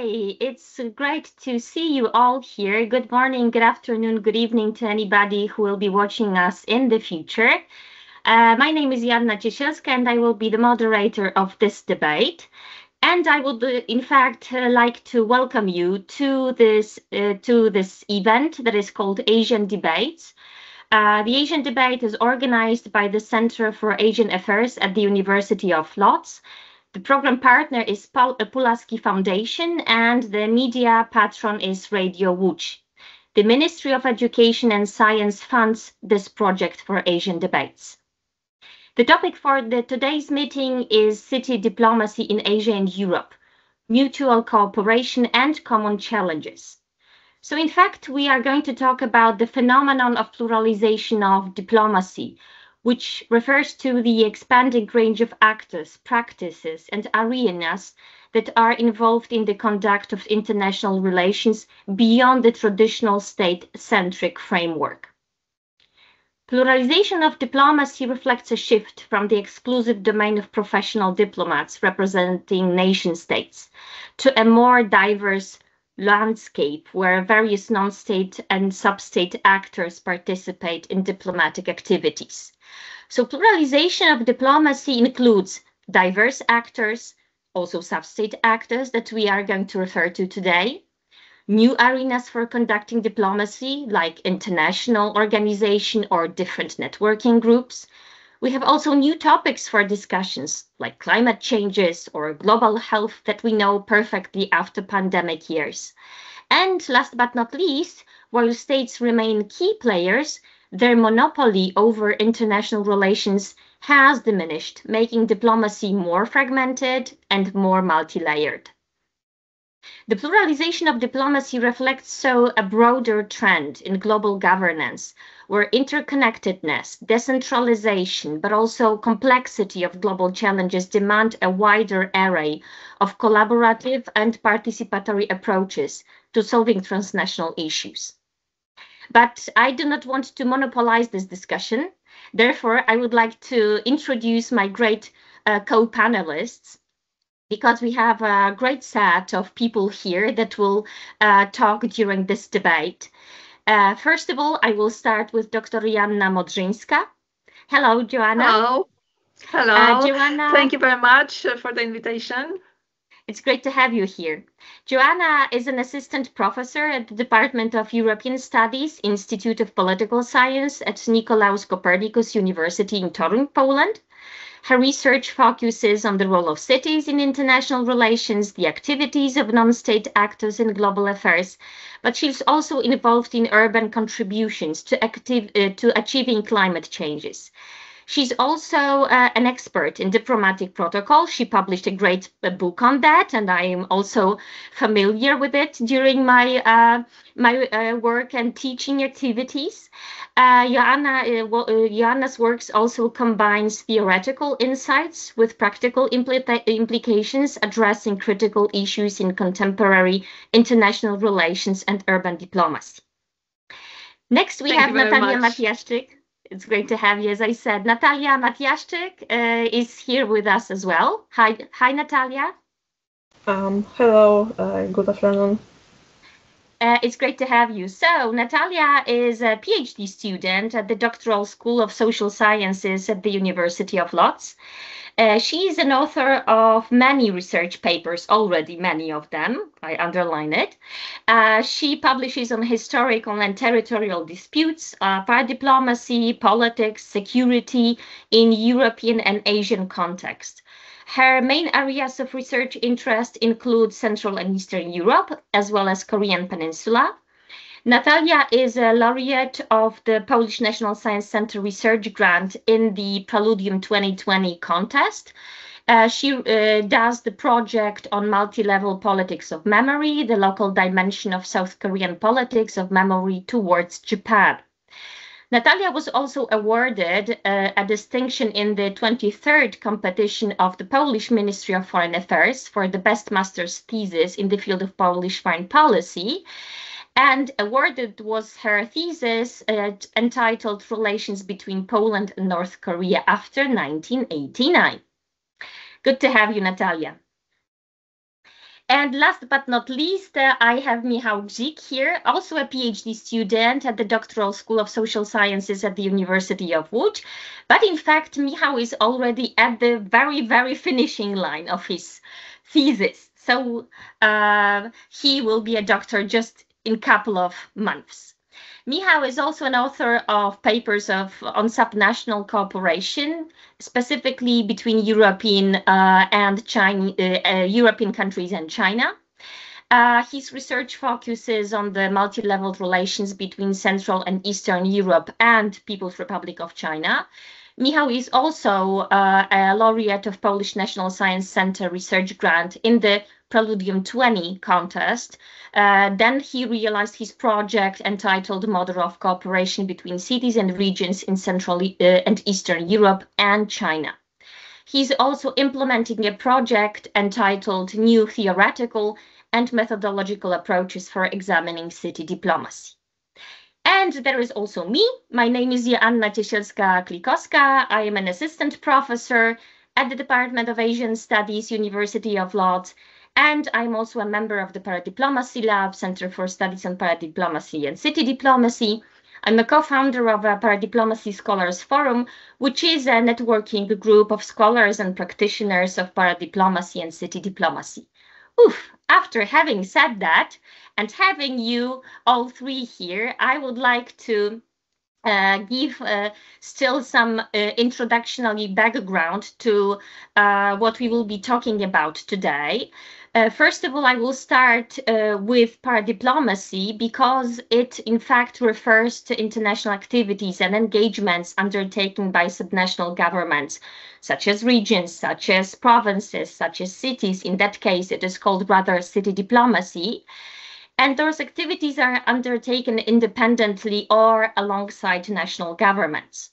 It's great to see you all here. Good morning, good afternoon, good evening to anybody who will be watching us in the future. My name is Joanna Ciesielska and I will be the moderator of this debate. And I would, in fact, like to welcome you to this event that is called Asian Debates. The Asian Debate is organized by the Center for Asian Affairs at the University of Łódź. The program partner is Pulaski Foundation and the media patron is Radio Łódź. The Ministry of Education and Science funds this project for Asian Debates. The topic for today's meeting is city diplomacy in Asia and Europe, mutual cooperation and common challenges. So in fact, we are going to talk about the phenomenon of pluralization of diplomacy, which refers to the expanding range of actors, practices, and arenas that are involved in the conduct of international relations beyond the traditional state-centric framework. Pluralization of diplomacy reflects a shift from the exclusive domain of professional diplomats representing nation-states to a more diverse landscape where various non-state and sub-state actors participate in diplomatic activities. So pluralization of diplomacy includes diverse actors, also sub-state actors that we are going to refer to today, new arenas for conducting diplomacy like international organization or different networking groups. We have also new topics for discussions like climate changes or global health that we know perfectly after pandemic years. And last but not least, while states remain key players, their monopoly over international relations has diminished, making diplomacy more fragmented and more multi-layered. The pluralization of diplomacy reflects so a broader trend in global governance, where interconnectedness, decentralization, but also complexity of global challenges demand a wider array of collaborative and participatory approaches to solving transnational issues. But I do not want to monopolize this discussion. Therefore, I would like to introduce my great co-panelists, because we have a great set of people here that will talk during this debate. First of all, I will start with Dr. Joanna Modrzyńska. Hello, Joanna. Hello. Hello. Joanna. Thank you very much for the invitation. It's great to have you here. Joanna is an assistant professor at the Department of European Studies, Institute of Political Science at Nicolaus Copernicus University in Toruń, Poland. Her research focuses on the role of cities in international relations, the activities of non-state actors in global affairs, but she's also involved in urban contributions to achieving climate changes. She's also an expert in diplomatic protocol. She published a great book on that, and I am also familiar with it during my work and teaching activities. Joanna's works also combines theoretical insights with practical implications, addressing critical issues in contemporary international relations and urban diplomacy. Next, we have Natalia Matiaszczyk. It's great to have you. As I said, Natalia Matiaszczyk is here with us as well. Hi, Natalia. Hello, good afternoon. It's great to have you. So Natalia is a PhD student at the Doctoral School of Social Sciences at the University of Łódź. She is an author of many research papers already, many of them, I underline it. She publishes on historical and territorial disputes, paradiplomacy, politics, security in European and Asian context. Her main areas of research interest include Central and Eastern Europe, as well as Korean Peninsula. Natalia is a laureate of the Polish National Science Center Research Grant in the Preludium 2020 contest. She does the project on multi-level politics of memory, the local dimension of South Korean politics of memory towards Japan. Natalia was also awarded a distinction in the 23rd competition of the Polish Ministry of Foreign Affairs for the best master's thesis in the field of Polish foreign policy. And awarded was her thesis entitled Relations between Poland and North Korea after 1989. Good to have you, Natalia. And last but not least, I have Michał Gzik here, also a PhD student at the Doctoral School of Social Sciences at the University of Łódź. But in fact, Michał is already at the very, very finishing line of his thesis. So he will be a doctor just in a couple of months. Michał is also an author of papers on subnational cooperation, specifically between European European countries and China. His research focuses on the multi-level relations between Central and Eastern Europe and People's Republic of China. Michał is also a laureate of Polish National Science Center research grant in the Preludium 20 contest. Then he realized his project entitled Model of Cooperation Between Cities and Regions in Central and Eastern Europe and China. He's also implementing a project entitled New Theoretical and Methodological Approaches for Examining City Diplomacy. And there is also me. My name is Joanna Ciesielska-Klikowska. I am an assistant professor at the Department of Asian Studies, University of Łódź, and I'm also a member of the Paradiplomacy Lab, Center for Studies on Paradiplomacy and City Diplomacy. I'm a co-founder of a Paradiplomacy Scholars Forum, which is a networking group of scholars and practitioners of paradiplomacy and city diplomacy. After having said that, and having you all three here, I would like to give still some introductory background to what we will be talking about today. First of all, I will start with paradiplomacy because it in fact refers to international activities and engagements undertaken by subnational governments, such as regions, such as provinces, such as cities. In that case, it is called rather city diplomacy. And those activities are undertaken independently or alongside national governments.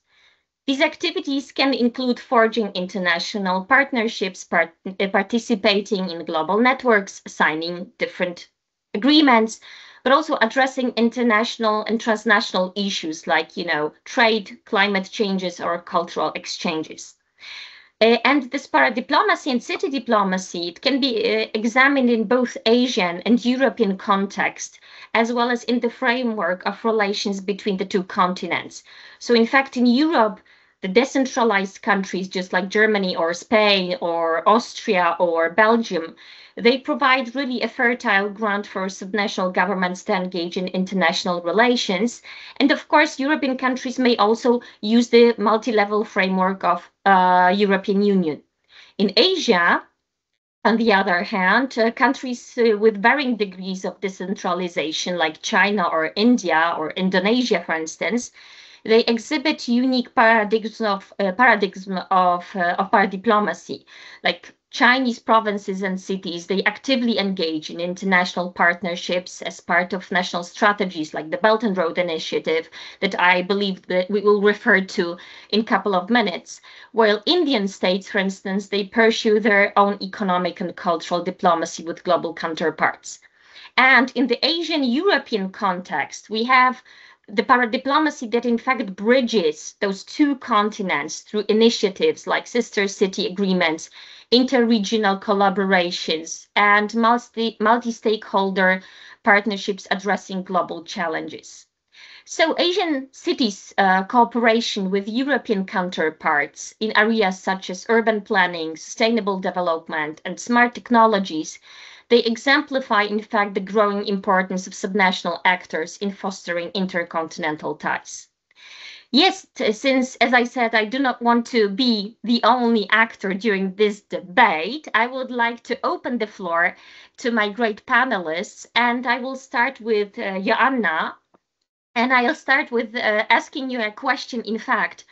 These activities can include forging international partnerships, participating in global networks, signing different agreements, but also addressing international and transnational issues like, trade, climate changes, or cultural exchanges. And this paradiplomacy and city diplomacy, it can be examined in both Asian and European context, as well as in the framework of relations between the two continents. So in fact, in Europe, the decentralized countries, just like Germany or Spain or Austria or Belgium, they provide really a fertile ground for subnational governments to engage in international relations. And of course, European countries may also use the multi-level framework of European Union. In Asia, on the other hand, countries with varying degrees of decentralization, like China or India or Indonesia, for instance, they exhibit unique paradigms of paradiplomacy, like Chinese provinces and cities. They actively engage in international partnerships as part of national strategies like the Belt and Road Initiative that I believe that we will refer to in a couple of minutes. While Indian states, for instance, they pursue their own economic and cultural diplomacy with global counterparts. And in the Asian-European context, we have the paradiplomacy that in fact bridges those two continents through initiatives like sister city agreements, inter-regional collaborations, and multi-stakeholder partnerships addressing global challenges. So Asian cities' cooperation with European counterparts in areas such as urban planning, sustainable development, and smart technologies, they exemplify, in fact, the growing importance of subnational actors in fostering intercontinental ties. Yes, since, as I said, I do not want to be the only actor during this debate, I would like to open the floor to my great panelists, and I will start with Joanna, and I'll start with asking you a question, in fact,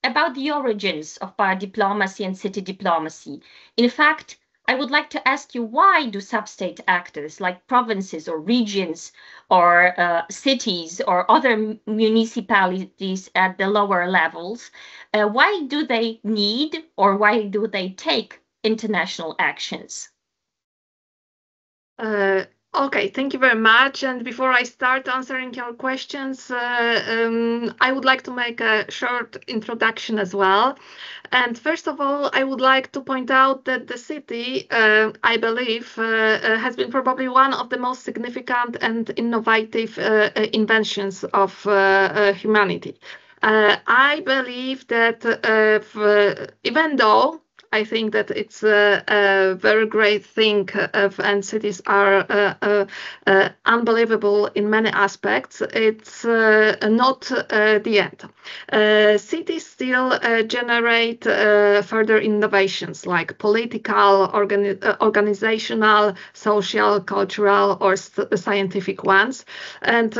about the origins of paradiplomacy and city diplomacy. In fact, I would like to ask you, why do sub-state actors like provinces or regions or cities or other municipalities at the lower levels, why do they need or why do they take international actions? Okay, thank you very much. And before I start answering your questions, I would like to make a short introduction as well. And first of all, I would like to point out that the city, I believe, has been probably one of the most significant and innovative inventions of humanity. I believe that even though I think that it's a very great thing, and cities are unbelievable in many aspects. It's not the end. Cities still generate further innovations like political, organizational, social, cultural, or scientific ones. And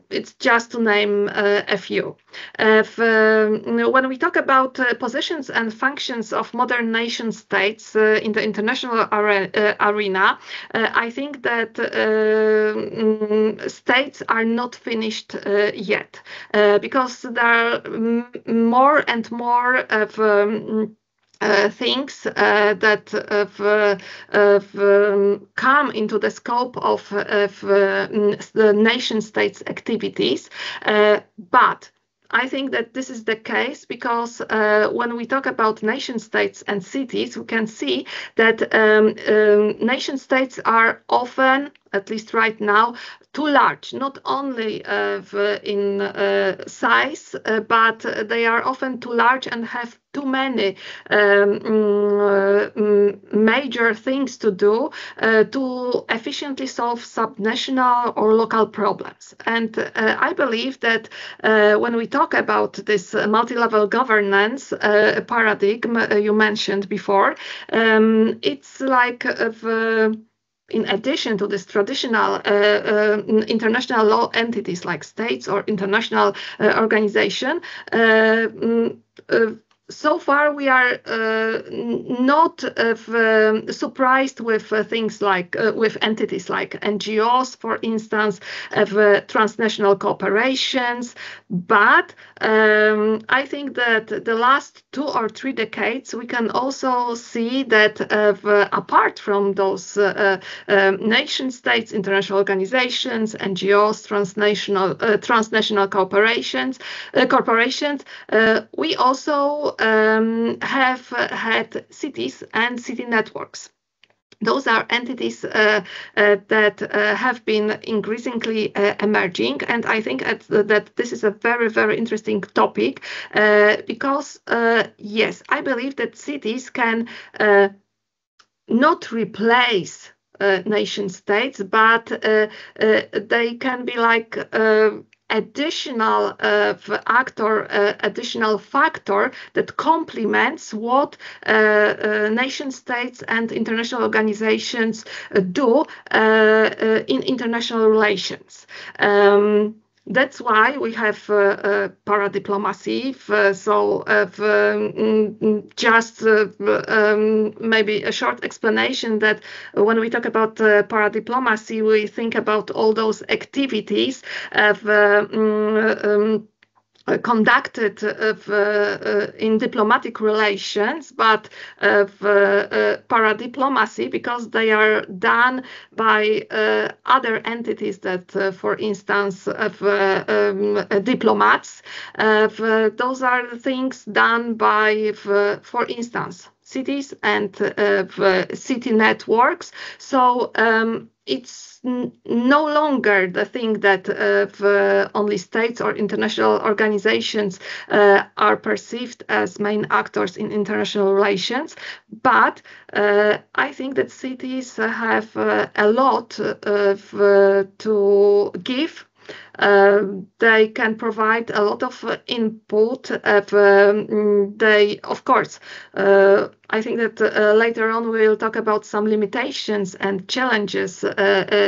it's just to name a few. When we talk about positions and functions of modern nation states in the international arena, I think that states are not finished yet, because there are more and more of things that come into the scope of the nation states' activities, but I think that this is the case because when we talk about nation states and cities, we can see that nation states are often, at least right now, too large, not only in size, but they are often too large and have too many major things to do to efficiently solve subnational or local problems. And I believe that when we talk about this multi-level governance paradigm you mentioned before, it's like in addition to this traditional international law entities like states or international organization, so far we are not surprised with things like with entities like NGOs, for instance, of transnational cooperations. But I think that the last 2 or 3 decades, we can also see that apart from those nation states, international organizations, NGOs, transnational corporations, we also have had cities and city networks. Those are entities that have been increasingly emerging, and I think that this is a very, very interesting topic because, yes, I believe that cities can not replace nation states, but they can be like additional actor, additional factor that complements what nation states and international organizations do in international relations. That's why we have paradiplomacy. Just maybe a short explanation that when we talk about paradiplomacy, we think about all those activities of conducted in diplomatic relations, but paradiplomacy because they are done by other entities that, for instance, diplomats. Those are the things done by, for instance, cities and city networks. So it's no longer the thing that only states or international organizations are perceived as main actors in international relations, but I think that cities have a lot to give. They can provide a lot of input. They, of course, I think that later on we will talk about some limitations and challenges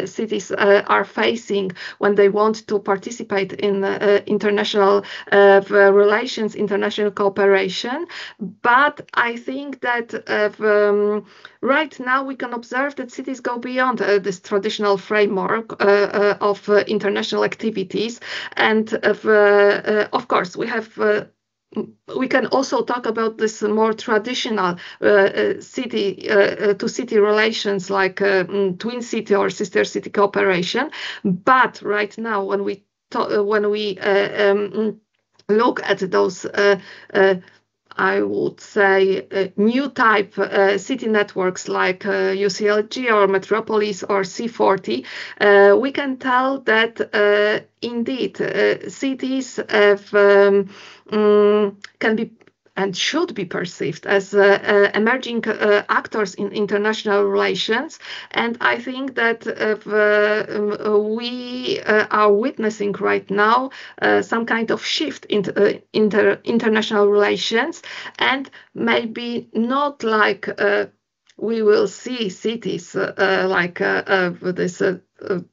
cities are facing when they want to participate in international relations, international cooperation. But I think that right now we can observe that cities go beyond this traditional framework of international activities. And of course, we have we can also talk about this more traditional city-to-city relations, like twin city or sister city cooperation. But right now, when we look at those, I would say, new type city networks like UCLG or Metropolis or C40, we can tell that indeed cities can be and should be perceived as emerging actors in international relations. And I think that we are witnessing right now some kind of shift in international relations, and maybe not like we will see cities like this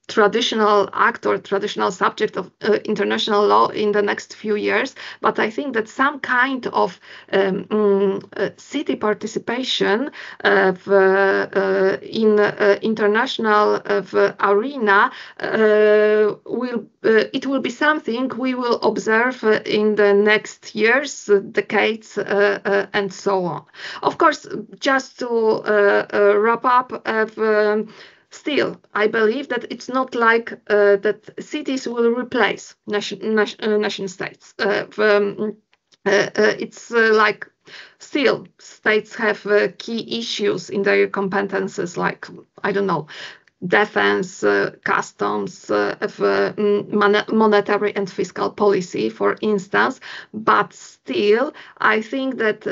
traditional act or traditional subject of international law in the next few years, but I think that some kind of city participation in international arena will be something we will observe in the next years, decades, and so on. Of course, just to wrap up, still, I believe that it's not like that cities will replace nation states. It's like still states have key issues in their competences, like, I don't know, defense, customs, monetary and fiscal policy, for instance. But still, I think that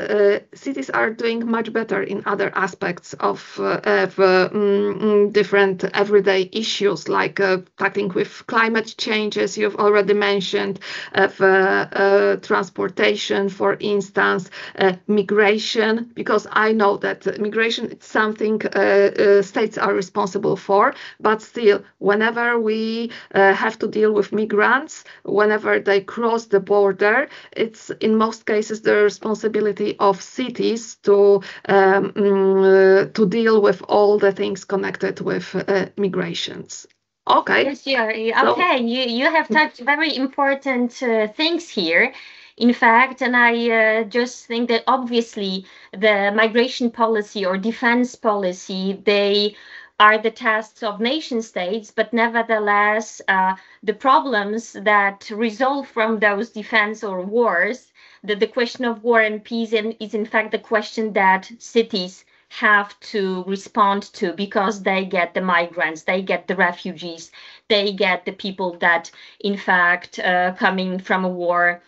cities are doing much better in other aspects of different everyday issues, like tackling with climate changes, you've already mentioned, transportation, for instance, migration, because I know that migration is something states are responsible for. But still, whenever we have to deal with migrants, whenever they cross the border, it's in most cases the responsibility of cities to deal with all the things connected with migrations. Okay. Yes, okay. You have touched very important things here. In fact, and I just think that obviously the migration policy or defense policy, they are the tasks of nation states, but nevertheless, the problems that result from those defense or wars, the question of war and peace is in fact the question that cities have to respond to, because they get the migrants, they get the refugees, they get the people that in fact coming from a war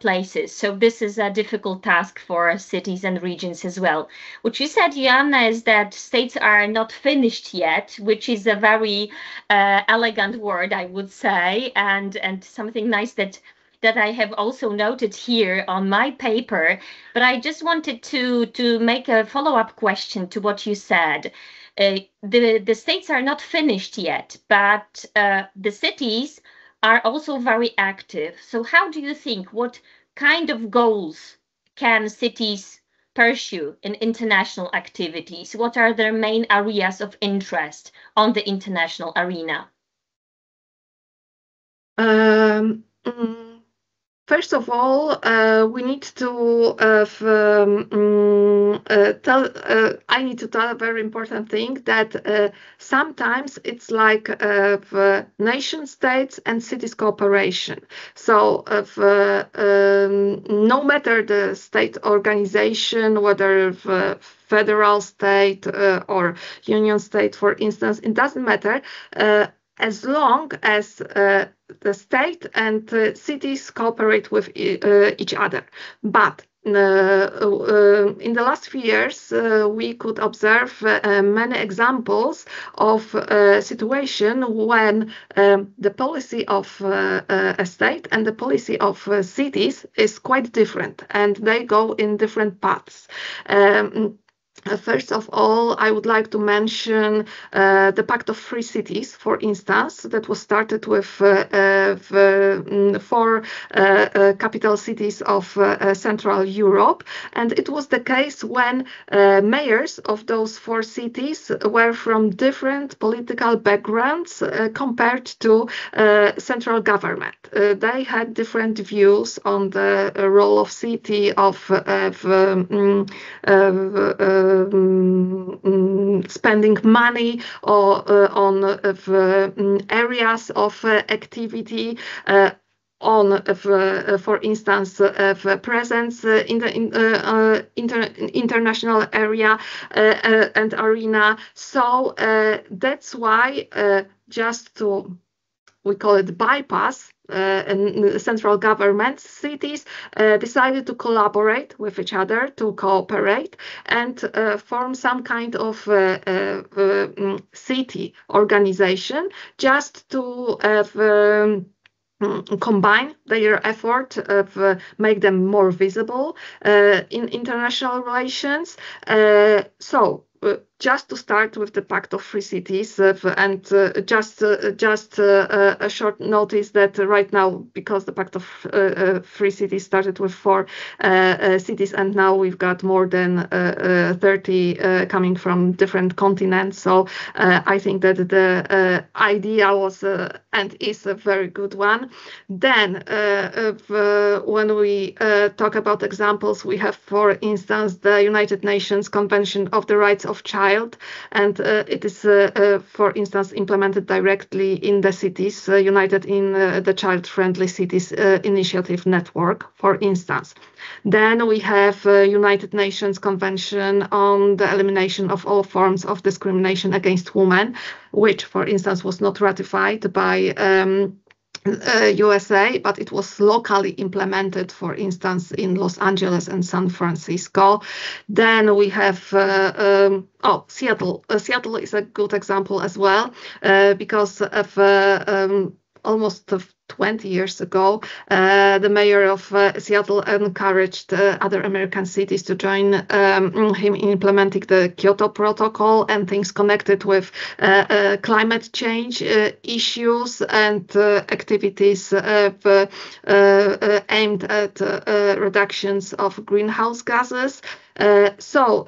places. So this is a difficult task for cities and regions as well. What you said, Joanna, is that states are not finished yet, which is a very elegant word, I would say, and something nice that I have also noted here on my paper. But I just wanted to make a follow-up question to what you said. The states are not finished yet, but the cities are also very active. So how do you think, what kind of goals can cities pursue in international activities? What are their main areas of interest on the international arena? First of all, we need to I need to tell a very important thing, that sometimes it's like nation states and cities cooperation. So no matter the state organization, whether federal state or union state, for instance, it doesn't matter, as long as the state and cities cooperate with each other. But in the last few years, we could observe many examples of a situation when the policy of a state and the policy of cities is quite different, and they go in different paths. First of all, I would like to mention the Pact of Free Cities, for instance, that was started with 4 capital cities of Central Europe. And it was the case when mayors of those 4 cities were from different political backgrounds compared to central government. They had different views on the role of city, spending money on areas of activity, on, for instance, presence in the international area and arena. So that's why we call it bypass, and central government, cities decided to collaborate with each other, to cooperate, and form some kind of city organization, just to combine their effort, make them more visible in international relations. Just to start with the Pact of Free Cities, and just a short notice that right now, because the Pact of Free Cities started with 4 cities, and now we've got more than 30 coming from different continents. So I think that the idea was and is a very good one. Then, when we talk about examples, we have, for instance, the United Nations Convention of the Rights of Child, and it is, for instance, implemented directly in the cities, united in the Child-Friendly Cities Initiative Network, for instance. Then we have United Nations Convention on the Elimination of All Forms of Discrimination Against Women, which, for instance, was not ratified by USA, but it was locally implemented, for instance, in Los Angeles and San Francisco. Then we have Seattle. Seattle is a good example as well, because of almost 20 years ago, the mayor of Seattle encouraged other American cities to join him in implementing the Kyoto Protocol and things connected with climate change issues and activities aimed at reductions of greenhouse gases. So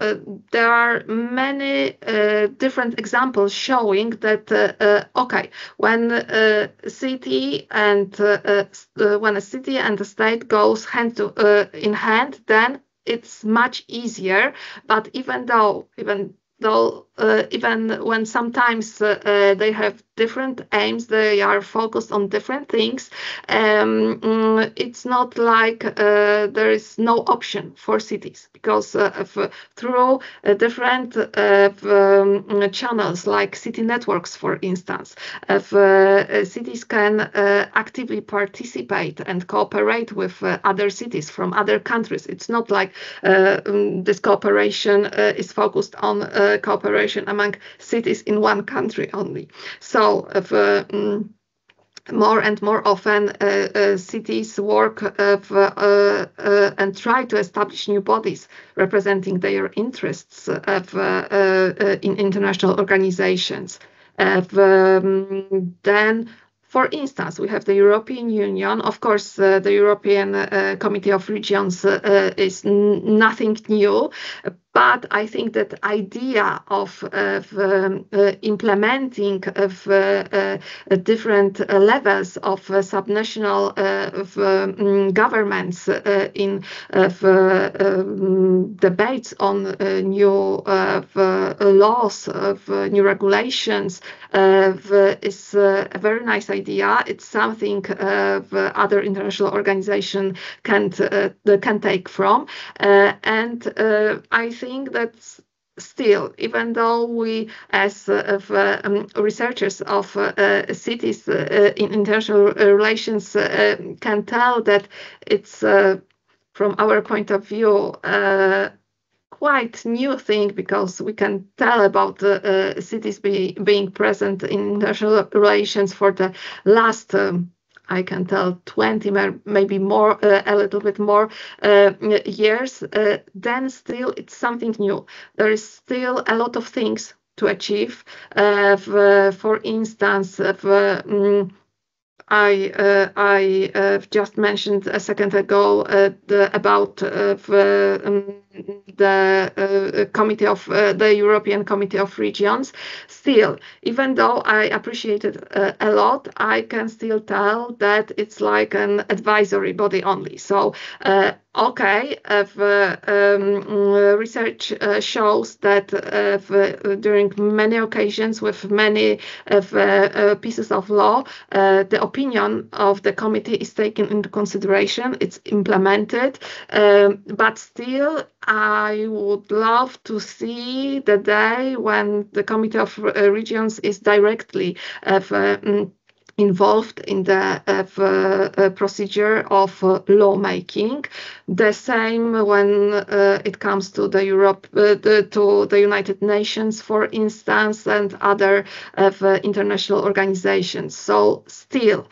there are many different examples showing that when a city and a state goes hand in hand, then it's much easier. But even when sometimes they have different aims, they are focused on different things, it's not like there is no option for cities, because through different channels like city networks, for instance, cities can actively participate and cooperate with other cities from other countries. It's not like this cooperation is focused on cooperation among cities in one country only. So more and more often cities work and try to establish new bodies representing their interests in international organizations. Then, for instance, we have the European Union. Of course, the European Committee of Regions is nothing new, but I think that idea of implementing different levels of subnational governments in debates on new laws, new regulations, is a very nice idea. It's something other international organizations can take from, and I think that still, even though we, as researchers of cities in international relations, can tell that it's, from our point of view, quite new thing, because we can tell about cities being present in international relations for the last I can tell 20, maybe more, a little bit more years, then still it's something new. There is still a lot of things to achieve. For instance, I just mentioned a second ago about the committee of the European Committee of Regions. Still, even though I appreciate it a lot, I can still tell that it's like an advisory body only. So okay, if research shows that during many occasions with many pieces of law, the opinion of the committee is taken into consideration, it's implemented, but still I would love to see the day when the Committee of Regions is directly involved in the procedure of lawmaking. The same when it comes to the to the United Nations, for instance, and other international organizations. So still,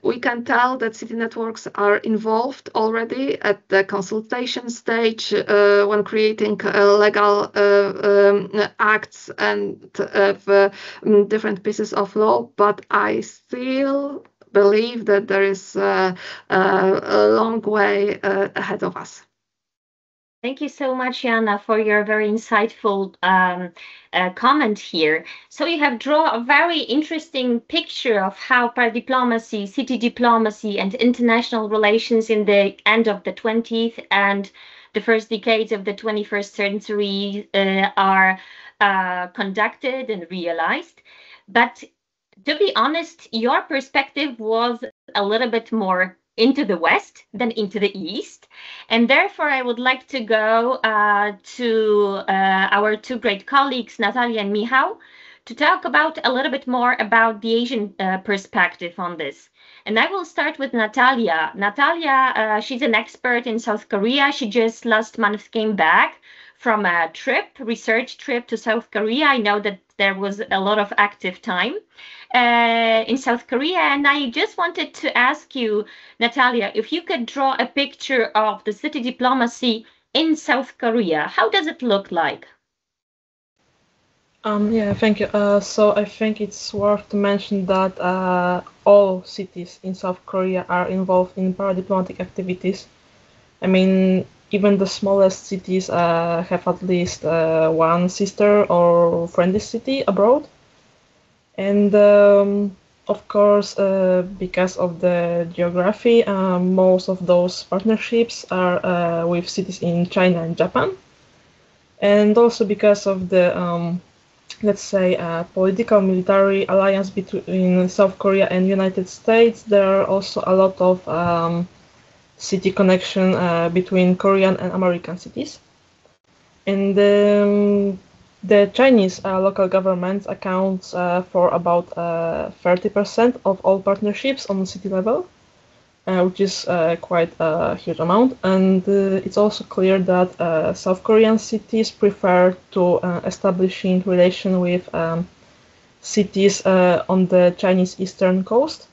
we can tell that city networks are involved already at the consultation stage when creating legal acts and different pieces of law, but I still believe that there is a long way ahead of us. Thank you so much, Joanna, for your very insightful comment here. So you have drawn a very interesting picture of how paradiplomacy, city diplomacy, and international relations in the end of the 20th and the first decades of the 21st century are conducted and realized. But to be honest, your perspective was a little bit more into the West than into the East. And therefore, I would like to go to our two great colleagues, Natalia and Michał, to talk about a little bit more about the Asian perspective on this. And I will start with Natalia. Natalia, she's an expert in South Korea. She just last month came back from a research trip to South Korea. I know that there was a lot of active time in South Korea. And I just wanted to ask you, Natalia, if you could draw a picture of the city diplomacy in South Korea, how does it look like? Yeah, thank you. So I think it's worth to mention that all cities in South Korea are involved in paradiplomatic activities. I mean, even the smallest cities have at least one sister or friendly city abroad. And of course, because of the geography, most of those partnerships are with cities in China and Japan. And also because of the, let's say, political military alliance between South Korea and United States, there are also a lot of city connection between Korean and American cities. And the Chinese local government accounts for about 30% of all partnerships on city level, which is quite a huge amount. And it's also clear that South Korean cities prefer to establishing relation with cities on the Chinese eastern coast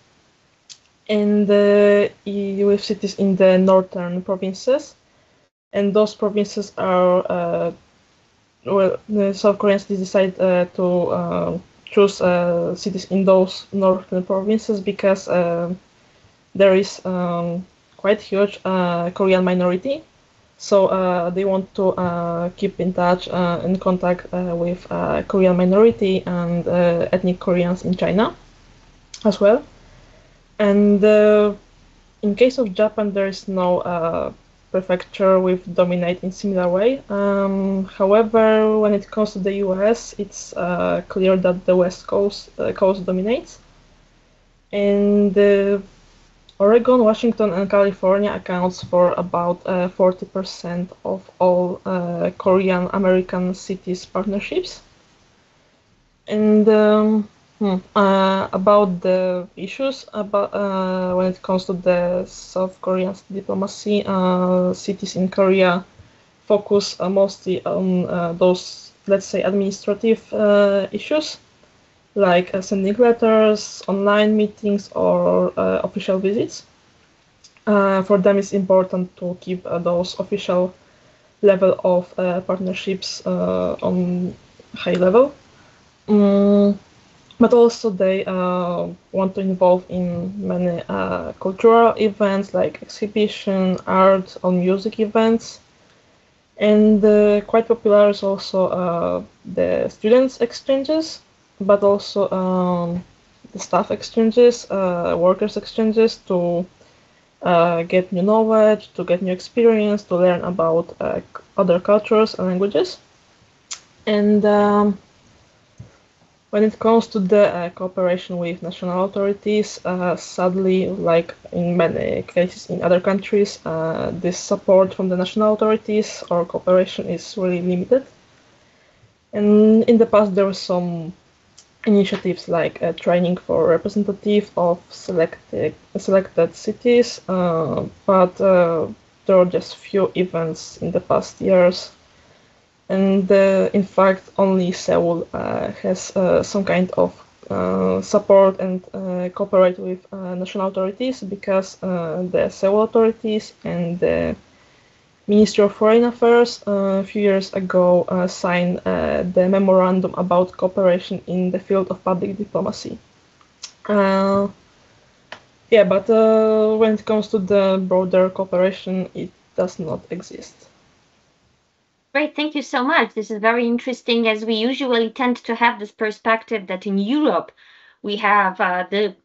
and with cities in the northern provinces. And those provinces are the South Koreans decide to choose cities in those northern provinces because there is quite huge Korean minority. So they want to keep in touch and contact with Korean minority and ethnic Koreans in China as well. And in case of Japan, there is no prefecture with dominate in similar way. However, when it comes to the US, it's clear that the West Coast dominates. And Oregon, Washington, and California accounts for about 40% of all Korean American cities partnerships. And about the issues about when it comes to the South Korean diplomacy, cities in Korea focus mostly on those, let's say, administrative issues, like sending letters, online meetings, or official visits. For them, it's important to keep those official level of partnerships on high level. But also they want to involve in many cultural events like exhibition, art, or music events. And quite popular is also the students exchanges, but also the staff exchanges, workers exchanges to get new knowledge, to get new experience, to learn about other cultures and languages. And when it comes to the cooperation with national authorities, sadly, like in many cases in other countries, this support from the national authorities or cooperation is really limited. And in the past, there were some initiatives like training for representative of selected cities, but there are just few events in the past years. And in fact, only Seoul has some kind of support and cooperate with national authorities, because the Seoul authorities and the Ministry of Foreign Affairs a few years ago signed the memorandum about cooperation in the field of public diplomacy. But when it comes to the broader cooperation, it does not exist. Great, thank you so much. This is very interesting, as we usually tend to have this perspective that in Europe we have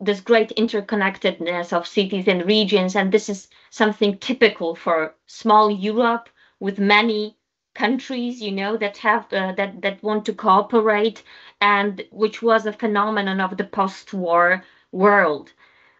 this great interconnectedness of cities and regions, and this is something typical for small Europe with many countries, that have that want to cooperate, and which was a phenomenon of the post-war world.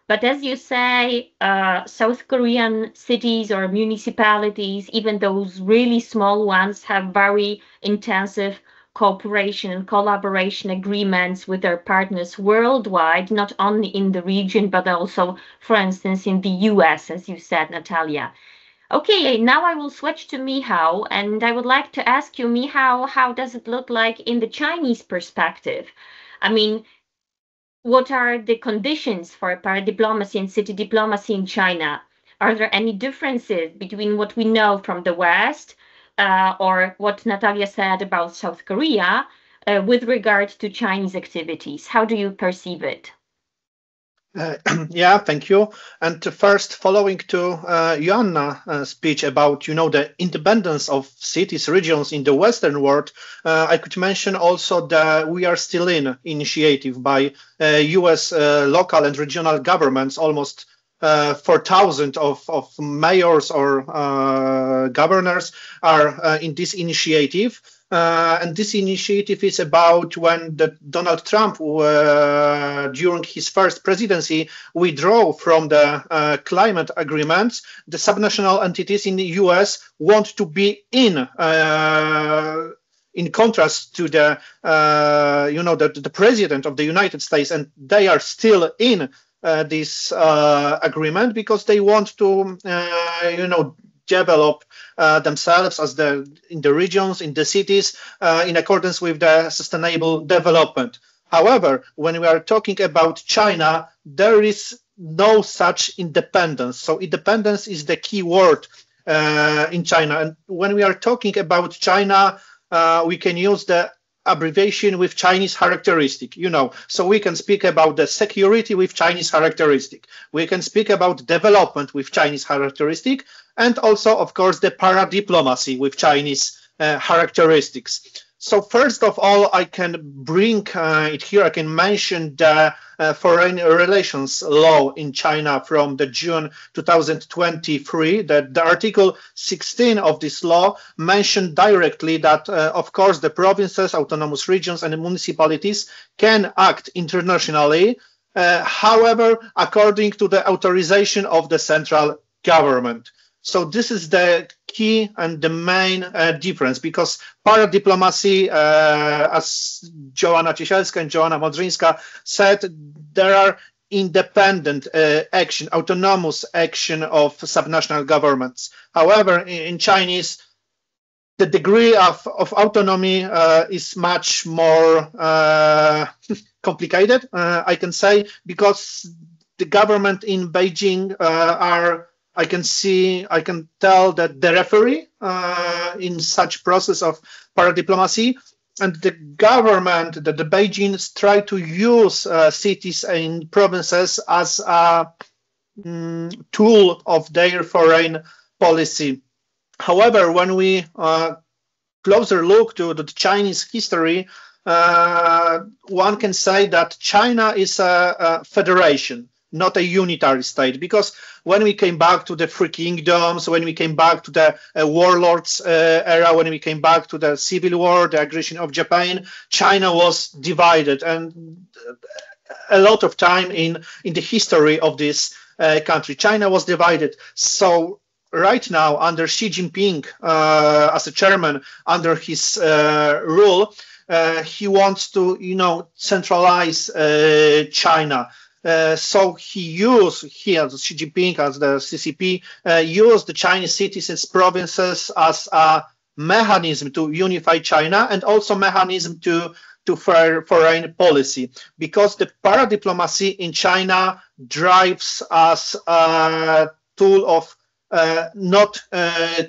But as you say, South Korean cities or municipalities, even those really small ones, have very intensive cooperation and collaboration agreements with their partners worldwide, not only in the region, but also, for instance, in the US, as you said, Natalia. Okay, now I will switch to Michał, and I would like to ask you, Michał, how does it look like in the Chinese perspective? I mean, what are the conditions for paradiplomacy and city diplomacy in China? Are there any differences between what we know from the West or what Natalia said about South Korea with regard to Chinese activities? How do you perceive it? Thank you. And first, following to Joanna's speech about, the independence of cities, regions in the Western world, I could mention also the We Are Still In initiative by US local and regional governments. Almost 4,000 of mayors or governors are in this initiative. And this initiative is about when Donald Trump, during his first presidency, withdrew from the climate agreements. The subnational entities in the US want to be in contrast to the, the president of the United States, and they are still in this agreement because they want to, develop themselves in the regions, in the cities, in accordance with the sustainable development. However, when we are talking about China, there is no such independence. So independence is the key word in China. And when we are talking about China, we can use the abbreviation with Chinese characteristic, so we can speak about the security with Chinese characteristic. We can speak about development with Chinese characteristic, and also, of course, the paradiplomacy with Chinese characteristics. So first of all, I can bring it here. I can mention the foreign relations law in China from the June 2023. The Article 16 of this law mentioned directly that, of course, the provinces, autonomous regions, and the municipalities can act internationally, however, according to the authorization of the central government. So this is the key and the main difference, because paradiplomacy, as Joanna Ciesielska and Joanna Modrzyńska said, there are independent action, autonomous action of subnational governments. However, in Chinese, the degree of autonomy is much more complicated, I can say, because the government in Beijing I can tell that the referee in such process of paradiplomacy, and the government, the Beijing try to use cities and provinces as a tool of their foreign policy. However, when we closer look to the Chinese history, one can say that China is a federation, not a unitary state, because when we came back to the Three Kingdoms, when we came back to the warlords era, when we came back to the Civil War, the aggression of Japan, China was divided, and a lot of time in the history of this country, China was divided. So right now, under Xi Jinping as a chairman, under his rule, he wants to, centralize China. So Xi Jinping as the CCP used the Chinese cities and provinces as a mechanism to unify China, and also mechanism to foreign policy, because the paradiplomacy in China drives as a tool of not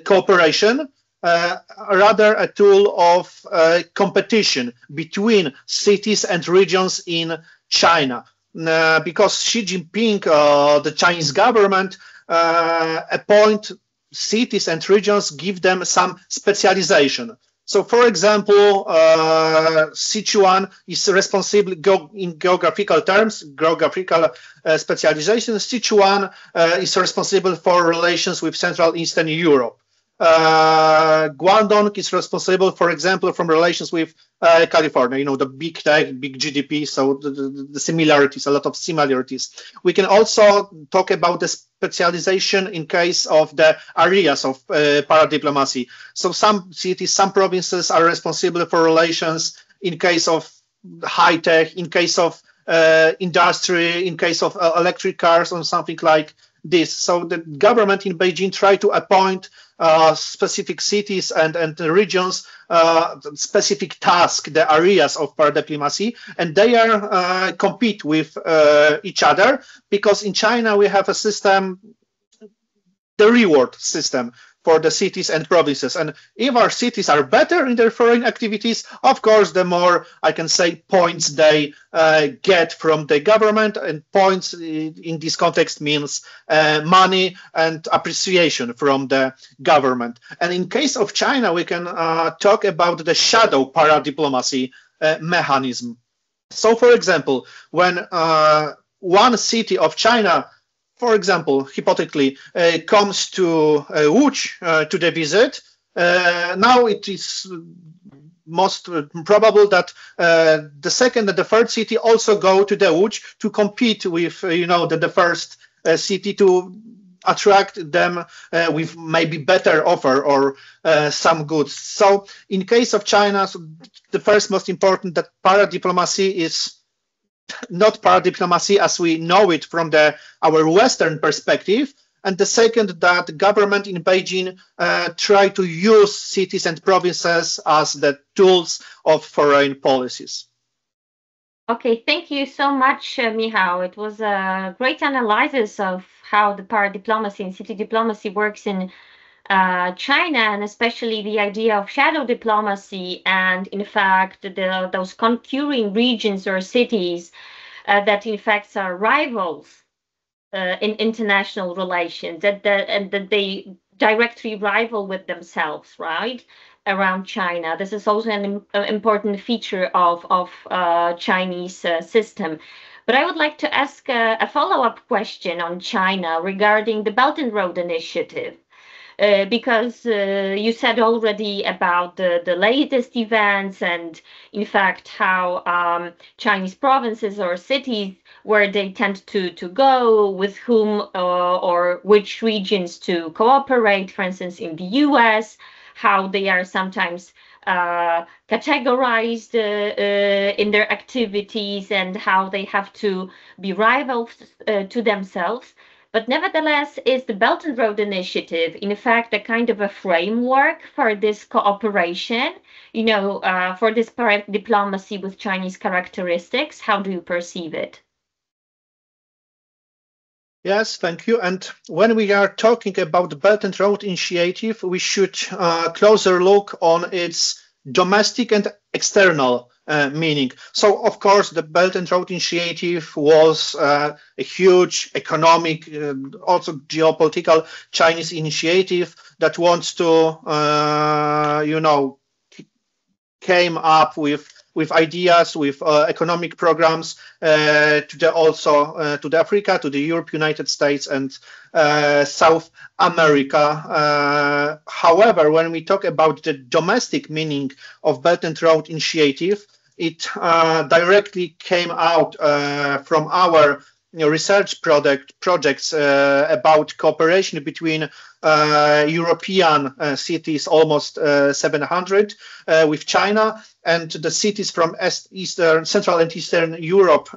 cooperation, rather a tool of competition between cities and regions in China. Because Xi Jinping, the Chinese government, appoint cities and regions, give them some specialization. So, for example, Sichuan is responsible in geographical terms, geographical specialization. Sichuan is responsible for relations with Central Eastern Europe. Guangdong is responsible, for example, from relations with California, the big tech, big GDP, so the similarities, a lot of similarities. We can also talk about the specialization in case of the areas of paradiplomacy. So some cities, some provinces are responsible for relations in case of high tech, in case of industry, in case of electric cars, or something like this. So the government in Beijing tried to appoint specific cities and regions, specific tasks, the areas of paradiplomacy, and they are compete with each other, because in China we have a system, the reward system for the cities and provinces. And if our cities are better in their foreign activities, of course, the more, I can say, points they get from the government, and points in this context means money and appreciation from the government. And in case of China, we can talk about the shadow paradiplomacy mechanism. So, for example, when one city of China, for example, hypothetically, comes to Łódź to the visit, now it is most probable that the second and the third city also go to the Łódź to compete with, the first city, to attract them with maybe better offer or some goods. So in case of China, the first most important, that paradiplomacy is not paradiplomacy as we know it from our Western perspective, and the second, that the government in Beijing try to use cities and provinces as the tools of foreign policies. Okay, thank you so much, Michał. It was a great analysis of how the paradiplomacy and city diplomacy works in China, and especially the idea of shadow diplomacy, and in fact those concurring regions or cities that in fact are rivals in international relations, and that they directly rival with themselves, right, around China. This is also an important feature of Chinese system. But I would like to ask a follow-up question on China regarding the Belt and Road Initiative. Because you said already about the latest events, and in fact how Chinese provinces or cities, where they tend to go, with whom or which regions to cooperate, for instance in the US, how they are sometimes categorized in their activities, and how they have to be rivals to themselves. But nevertheless, is the Belt and Road Initiative, in fact, a kind of a framework for this cooperation, for this diplomacy with Chinese characteristics? How do you perceive it? Yes, thank you. And when we are talking about the Belt and Road Initiative, we should closer look on its domestic and external meaning. So, of course, the Belt and Road Initiative was a huge economic, also geopolitical Chinese initiative that wants to, came up with ideas, with economic programs to the Africa, to the Europe, United States, and South America. However, when we talk about the domestic meaning of Belt and Road Initiative, it directly came out from our research projects about cooperation between European cities, almost 700, with China, and the cities from Central and Eastern Europe,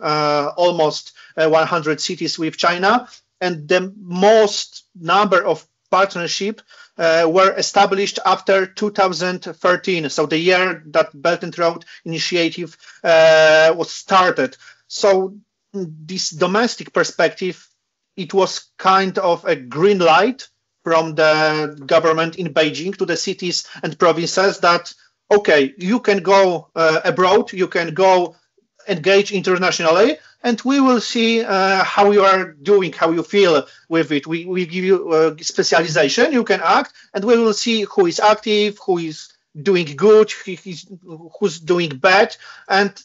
almost 100 cities with China. And the most number of partnership were established after 2013, so the year that Belt and Road Initiative was started. So this domestic perspective, it was kind of a green light from the government in Beijing to the cities and provinces that, okay, you can go abroad, you can go engage internationally, and we will see how you are doing, how you feel with it. We give you specialization, you can act, and we will see who is active, who is doing good, who's doing bad. And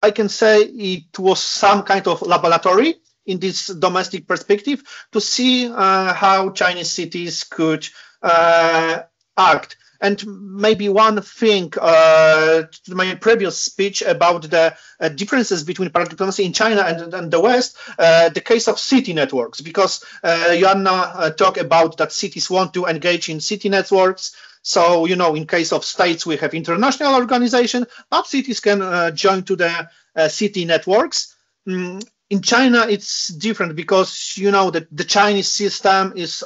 I can say it was some kind of laboratory in this domestic perspective to see how Chinese cities could act. And maybe one thing to my previous speech about the differences between paradiplomacy in China and the West, the case of city networks, because Joanna talked about that cities want to engage in city networks. So, in case of states, we have international organization, but cities can join to the city networks. In China, it's different because, the Chinese system is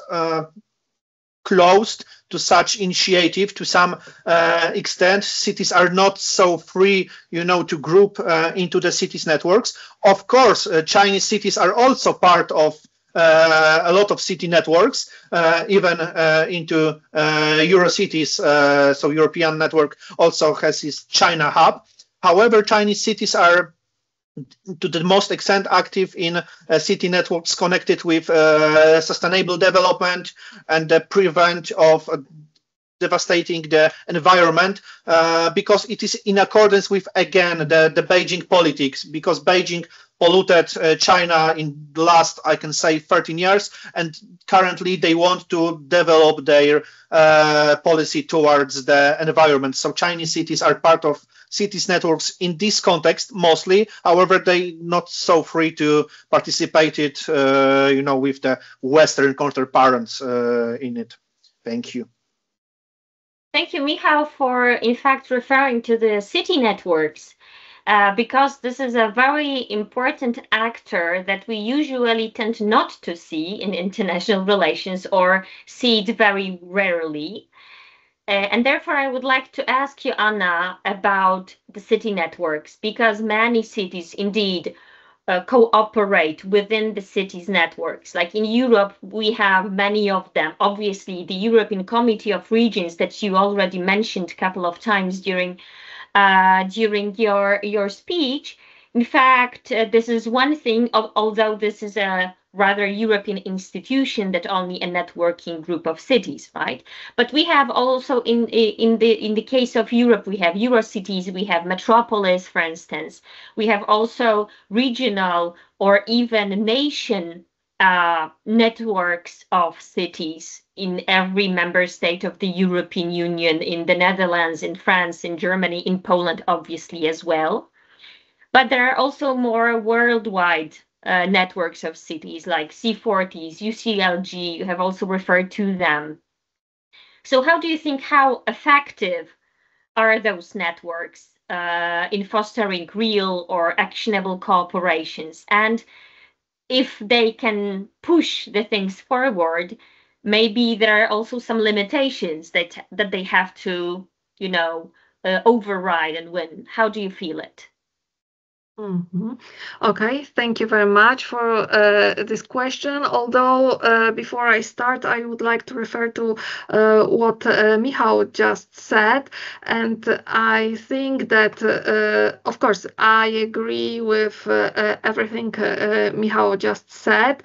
closed to such initiative to some extent. Cities are not so free, to group into the cities networks. Of course, Chinese cities are also part of a lot of city networks, even into Eurocities. So European network also has its China hub. However, Chinese cities are to the most extent active in city networks connected with sustainable development and the prevent of devastating the environment, because it is in accordance with, again, the Beijing politics, because Beijing polluted China in the last, I can say, 13 years, and currently they want to develop their policy towards the environment. So Chinese cities are part of cities networks in this context mostly. However, they not so free to participate it, with the Western counterparts in it. Thank you. Thank you, Michał, for in fact referring to the city networks, because this is a very important actor that we usually tend not to see in international relations or see it very rarely. And therefore, I would like to ask you, Anna, about the city networks, because many cities indeed cooperate within the cities networks. Like in Europe, we have many of them. Obviously, the European Committee of Regions that you already mentioned a couple of times during your speech. In fact, this is one thing, although this is a rather European institution that only a networking group of cities, right? But we have also in the case of Europe, we have Eurocities, we have metropolis, for instance. We have also regional or even nation networks of cities in every member state of the European Union, in the Netherlands, in France, in Germany, in Poland, obviously as well. But there are also more worldwide networks of cities like C40s, UCLG, you have also referred to them. So how do you think, how effective are those networks in fostering real or actionable cooperations? And if they can push the things forward, maybe there are also some limitations that they have to, override and win. How do you feel it? Okay, thank you very much for this question. Although before I start, I would like to refer to what Michał just said, and I think that, of course, I agree with everything Michał just said.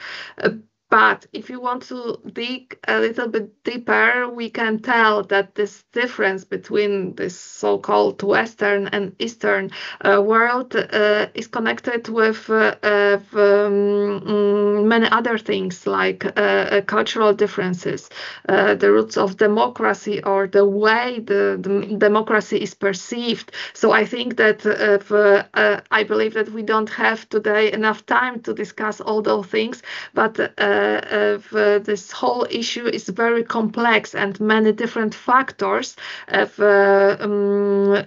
But if you want to dig a little bit deeper, we can tell that this difference between this so-called Western and Eastern world is connected with many other things, like cultural differences, the roots of democracy, or the way the democracy is perceived. So I think that I believe that we don't have today enough time to discuss all those things, but this whole issue is very complex, and many different factors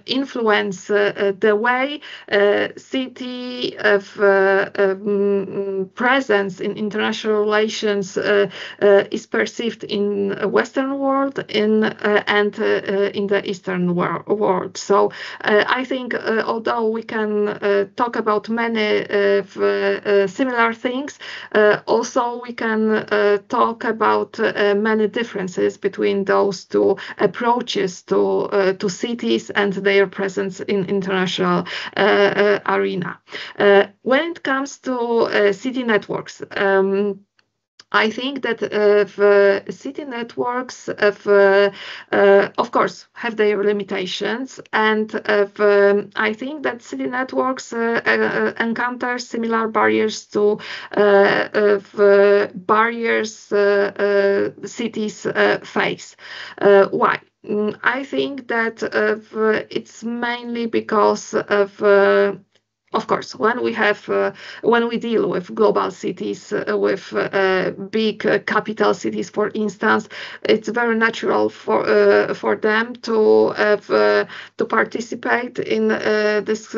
influence the way city presence in international relations is perceived in the Western world and in the Eastern world. So I think although we can talk about many similar things, also we can talk about many differences between those two approaches to cities and their presence in international arena. When it comes to city networks, I think that city networks, of course, have their limitations, and I think that city networks encounter similar barriers to barriers cities face. Why? I think that it's mainly because of course, when we deal with global cities, with big capital cities, for instance, it's very natural for them to participate in these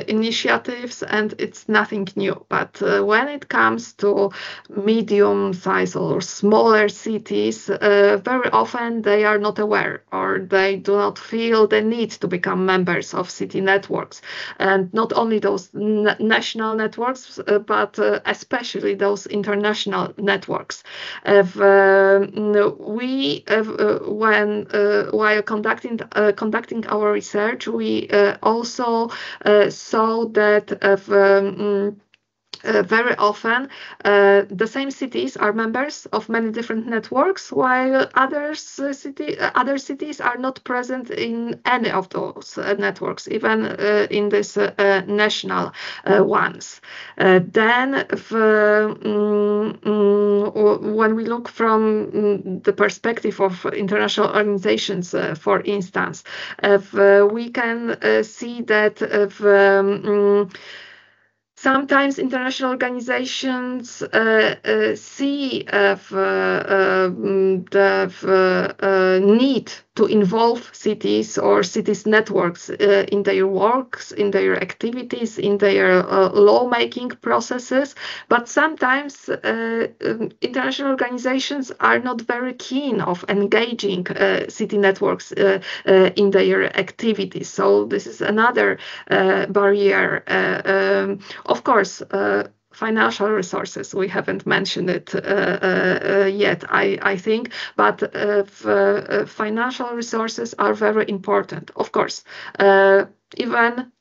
initiatives, and it's nothing new. But when it comes to medium-sized or smaller cities, very often they are not aware, or they do not feel the need to become members of city networks, and not only those national networks, but especially those international networks. While conducting our research, we also saw that very often the same cities are members of many different networks, while other cities are not present in any of those networks, even in these national ones. Then when we look from the perspective of international organizations, for instance, we can see that sometimes international organizations see the need to involve cities or cities networks in their works, in their activities, in their lawmaking processes. But sometimes international organizations are not very keen of engaging city networks in their activities. So this is another barrier. Of course, financial resources, we haven't mentioned it yet, I think, but financial resources are very important. Of course, even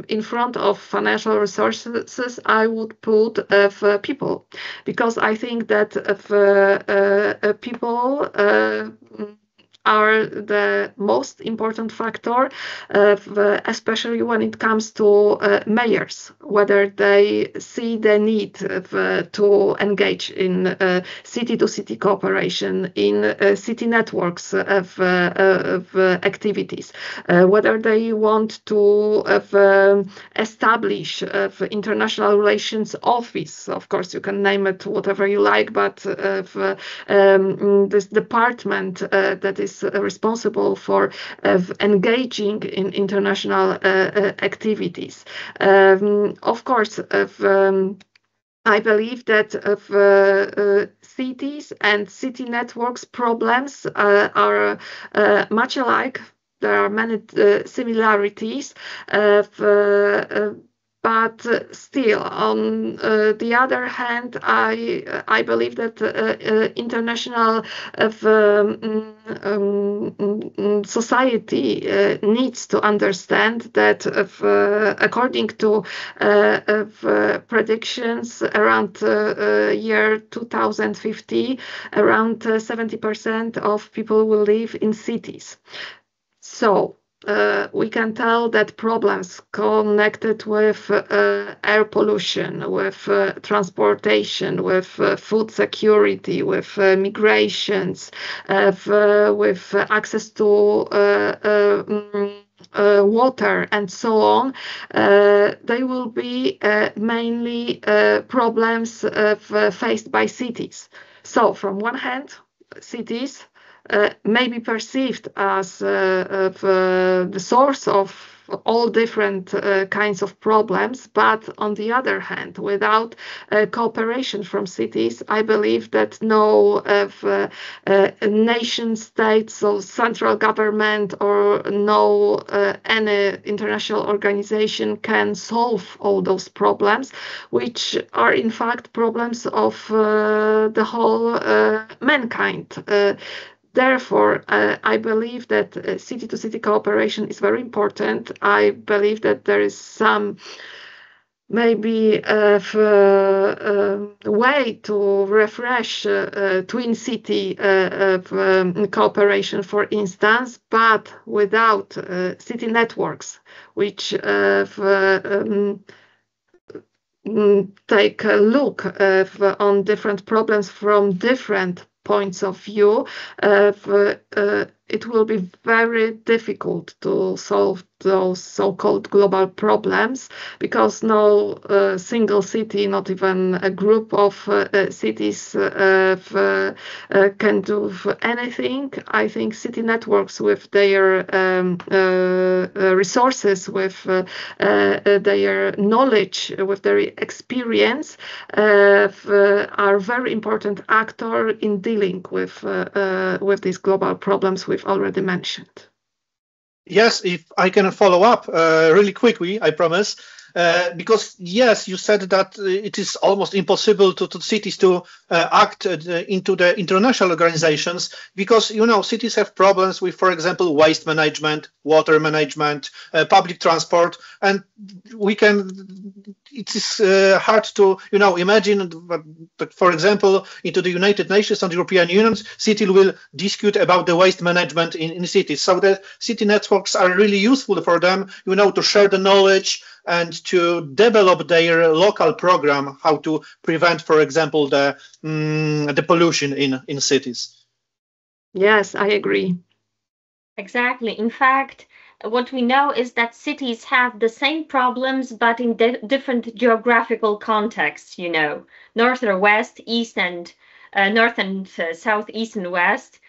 in front of financial resources, I would put people, because I think that people are the most important factor, especially when it comes to mayors, whether they see the need to engage in city-to-city cooperation, in city networks of activities, whether they want to establish international relations office. Of course, you can name it whatever you like, but this department that is responsible for engaging in international activities. Of course, I believe that cities and city networks problems are much alike. There are many similarities, but still, on the other hand, I believe that international society needs to understand that according to predictions around year 2050, around 70% of people will live in cities. So we can tell that problems connected with air pollution, with transportation, with food security, with migrations, with access to water and so on, they will be mainly problems faced by cities. So from one hand, cities may be perceived as the source of all different kinds of problems, but on the other hand, without cooperation from cities, I believe that no nation states or central government or no any international organization can solve all those problems, which are in fact problems of the whole mankind. Therefore, I believe that city-to-city cooperation is very important. I believe that there is some maybe way to refresh twin city cooperation, for instance, but without city networks, which take a look on different problems from different points of view, it will be very difficult to solve those so-called global problems, because no single city, not even a group of cities can do anything. I think city networks with their resources, with their knowledge, with their experience, are very important actor in dealing with these global problems we've already mentioned. Yes, if I can follow up really quickly, I promise. Because yes, you said that it is almost impossible to cities to act into the international organizations, because cities have problems with, for example, waste management, water management, public transport, and it is hard to imagine that, for example, into the United Nations and the European Union, cities will dispute about the waste management in cities. So the city networks are really useful for them, to share the knowledge and to develop their local program, how to prevent, for example, the pollution in cities. Yes, I agree. Exactly. In fact, what we know is that cities have the same problems, but in different geographical contexts, north or west, east and north and south, east and west.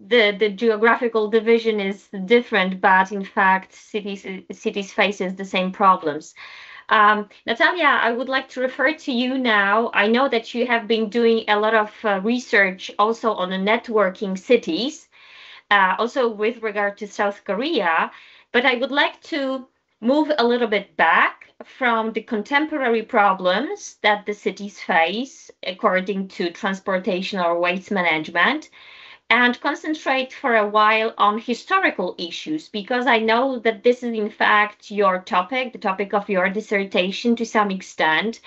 The geographical division is different, but in fact, cities faces the same problems. Natalia, I would like to refer to you now. I know that you have been doing a lot of research also on the networking cities, also with regard to South Korea, but I would like to move a little bit back from the contemporary problems that the cities face according to transportation or waste management, and concentrate for a while on historical issues, because I know that this is in fact your topic, the topic of your dissertation to some extent,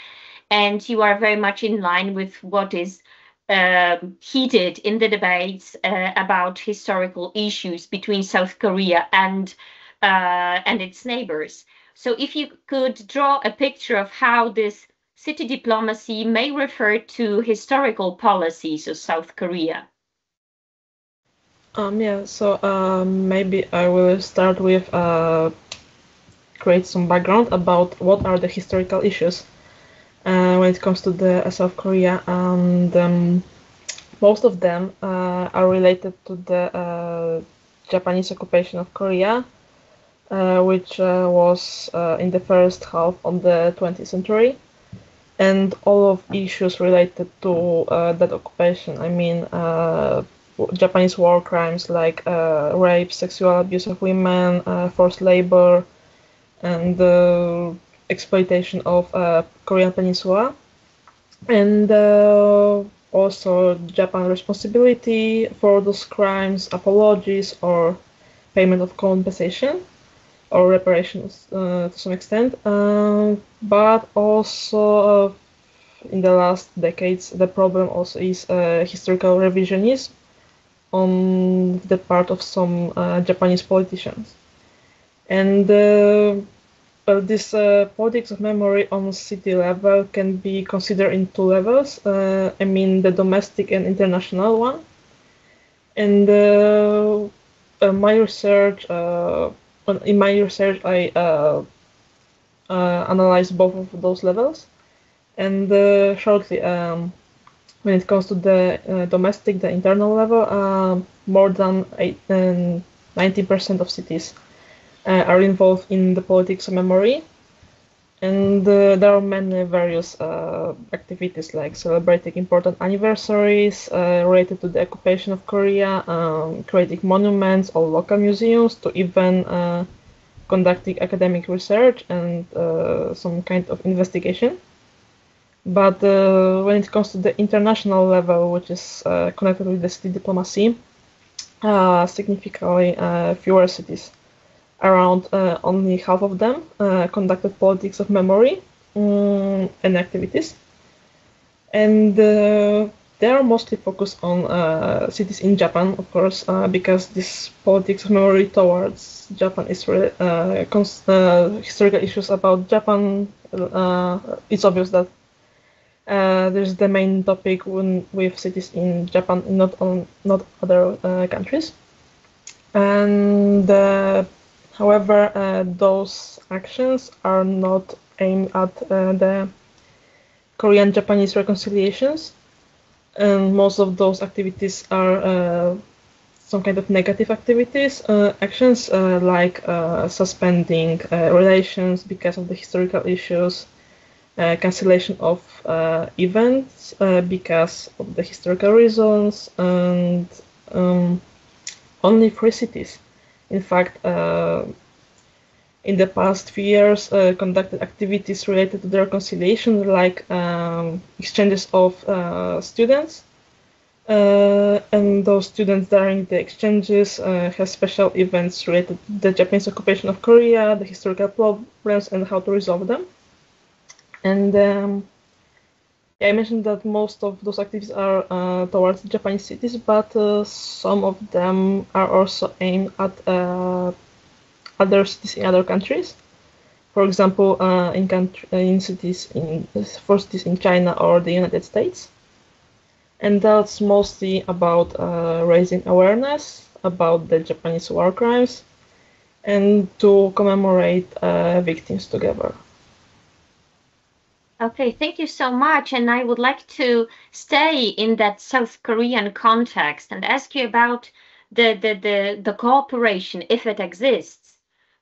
and you are very much in line with what is heated in the debates about historical issues between South Korea and its neighbors. So if you could draw a picture of how this city diplomacy may refer to historical policies of South Korea. Maybe I will start with create some background about what are the historical issues when it comes to the South Korea, and most of them are related to the Japanese occupation of Korea, which was in the first half of the 20th century. and all of issues related to that occupation. I mean, Japanese war crimes like rape, sexual abuse of women, forced labor, and exploitation of Korean Peninsula, and also Japan's responsibility for those crimes, apologies, or payment of compensation or reparations to some extent, but also in the last decades the problem also is historical revisionism on the part of some Japanese politicians. And this politics of memory on city level can be considered in two levels. I mean the domestic and international one. And in my research, I analyzed both of those levels. And shortly, when it comes to the domestic, the internal level, more than 90% of cities are involved in the politics of memory. And there are many various activities like celebrating important anniversaries related to the occupation of Korea, creating monuments or local museums, to even conducting academic research and some kind of investigation. But when it comes to the international level, which is connected with the city diplomacy, significantly fewer cities, around only half of them, conducted politics of memory and activities. And they are mostly focused on cities in Japan, of course, because this politics of memory towards Japan is really historical issues about Japan. It's obvious that there's the main topic with cities in Japan, not other countries. And however, those actions are not aimed at the Korean-Japanese reconciliations, and most of those activities are some kind of negative activities, actions like suspending relations because of the historical issues, cancellation of events because of the historical reasons, and only 3 cities, in fact, in the past few years, conducted activities related to the reconciliation, like exchanges of students, and those students during the exchanges have special events related to the Japanese occupation of Korea, the historical problems, and how to resolve them. And I mentioned that most of those activities are towards Japanese cities, but some of them are also aimed at other cities in other countries. For example, in cities in China or the United States. And that's mostly about raising awareness about the Japanese war crimes and to commemorate victims together. Okay, thank you so much. And I would like to stay in that South Korean context and ask you about the cooperation, if it exists,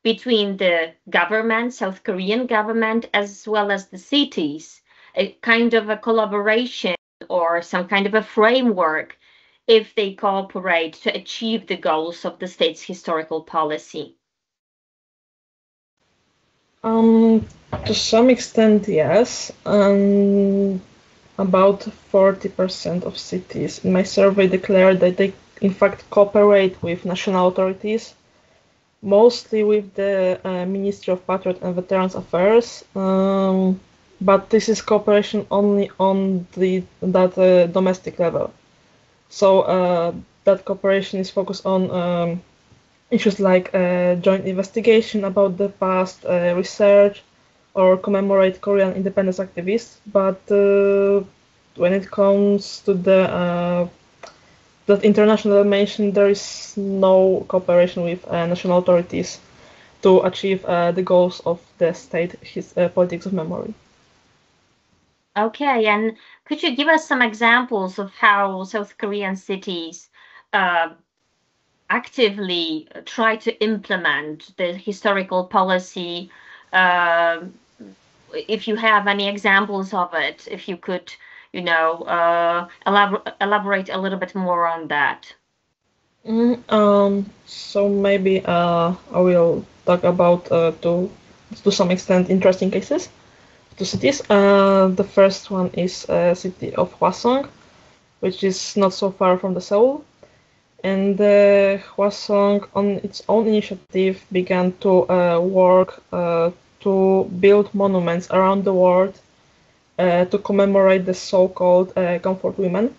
between the government, South Korean government, as well as the cities, a kind of a collaboration or some kind of a framework, if they cooperate to achieve the goals of the state's historical policy. To some extent, yes. About 40% of cities in my survey declared that they in fact cooperate with national authorities, mostly with the Ministry of Patriot and Veterans Affairs, but this is cooperation only on that domestic level. So that cooperation is focused on issues like joint investigation about the past, research, or commemorate Korean independence activists. But when it comes to that international dimension, there is no cooperation with national authorities to achieve the goals of the state politics of memory. Okay, and could you give us some examples of how South Korean cities actively try to implement the historical policy if you have any examples of it, if you could, elaborate a little bit more on that. So maybe I will talk about to some extent interesting cases, two cities. The first one is city of Hwasong, which is not so far from the Seoul. And Hwasong, on its own initiative, began to work to build monuments around the world to commemorate the so-called comfort women,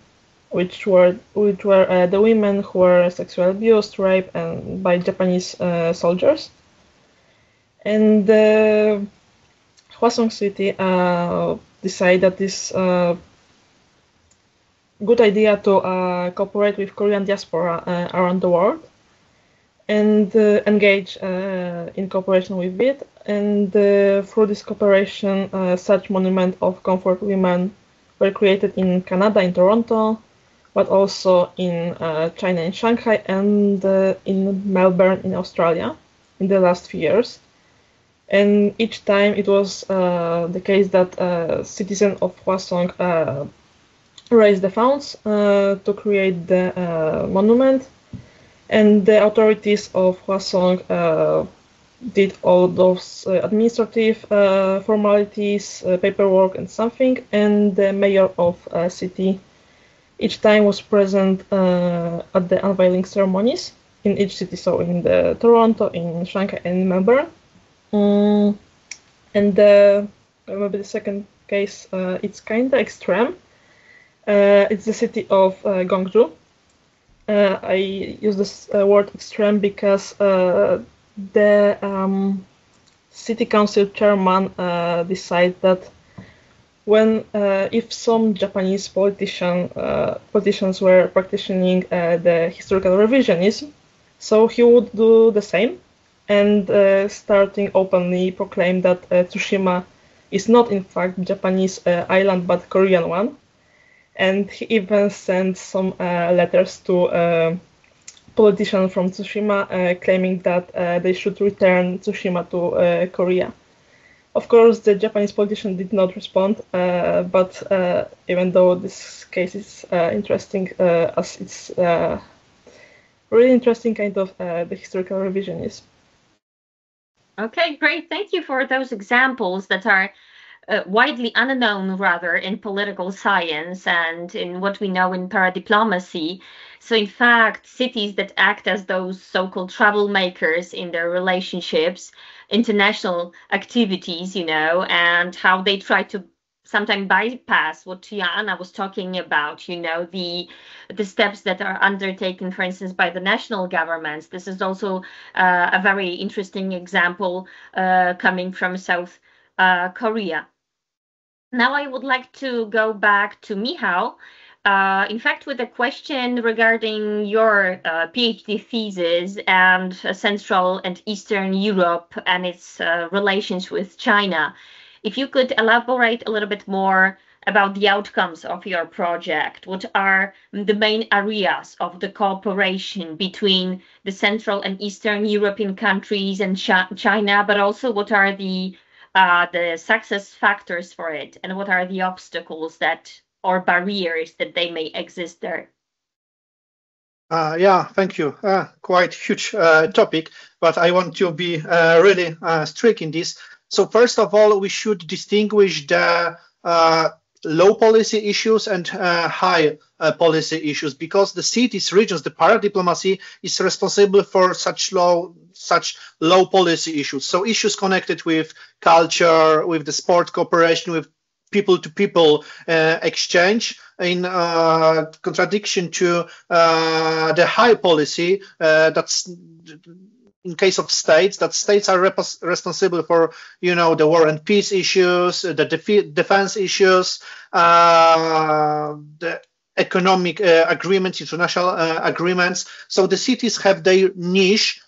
which were the women who were sexually abused, raped, and by Japanese soldiers. And Hwasong City decided that this good idea to cooperate with Korean diaspora around the world and engage in cooperation with it. And through this cooperation, such monument of comfort women were created in Canada, in Toronto, but also in China, in Shanghai, and in Melbourne, in Australia, in the last few years. And each time it was the case that citizens of Hwasong raised the funds to create the monument, and the authorities of Hwasong did all those administrative formalities, paperwork, and something, and the mayor of city each time was present at the unveiling ceremonies in each city, so in the Toronto, in Shanghai, and Melbourne. And maybe the second case, it's kind of extreme. It's the city of Gwangju. I use this word extreme because the city council chairman decided that if some Japanese politicians were practicing the historical revisionism, so he would do the same and starting openly proclaim that Tsushima is not in fact Japanese island but Korean one. And he even sent some letters to politicians from Tsushima claiming that they should return Tsushima to Korea. Of course, the Japanese politician did not respond, but even though this case is interesting, as it's really interesting kind of the historical revisionism. Okay, great. Thank you for those examples that are widely unknown, rather, in political science and in what we know in paradiplomacy. So, in fact, cities that act as those so-called troublemakers in their relationships, international activities, and how they try to sometimes bypass what Joanna was talking about, the steps that are undertaken, for instance, by the national governments. This is also a very interesting example coming from South Korea. Now I would like to go back to Michał, in fact, with a question regarding your PhD thesis and Central and Eastern Europe and its relations with China. If you could elaborate a little bit more about the outcomes of your project, what are the main areas of the cooperation between the Central and Eastern European countries and China, but also what are the success factors for it, and what are the obstacles or barriers that they may exist there? Yeah, thank you. Quite huge topic, but I want to be really strict in this. So first of all, we should distinguish the low policy issues and high policy issues, because the cities, regions, the paradiplomacy is responsible for such low policy issues. So issues connected with culture, with the sport cooperation, with people-to-people exchange, in contradiction to the high policy that's in case of states, that states are responsible for, the war and peace issues, the defense issues, the economic agreements, international agreements. So the cities have their niche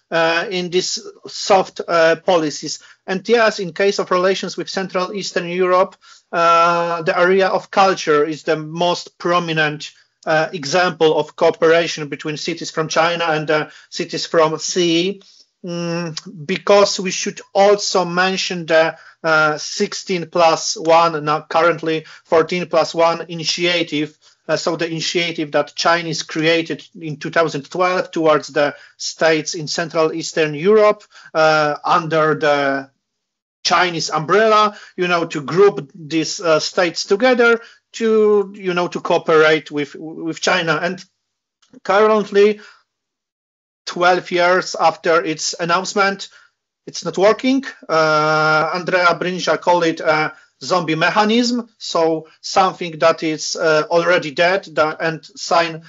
in these soft policies. And yes, in case of relations with Central Eastern Europe, the area of culture is the most prominent example of cooperation between cities from China and cities from CE. because we should also mention the 16+1, now currently 14+1 initiative. So the initiative that Chinese created in 2012 towards the states in Central Eastern Europe under the Chinese umbrella, to group these states together to, to cooperate with China. And currently, 12 years after its announcement, it's not working. Andrea Brinja called it a zombie mechanism, so something that is already dead and some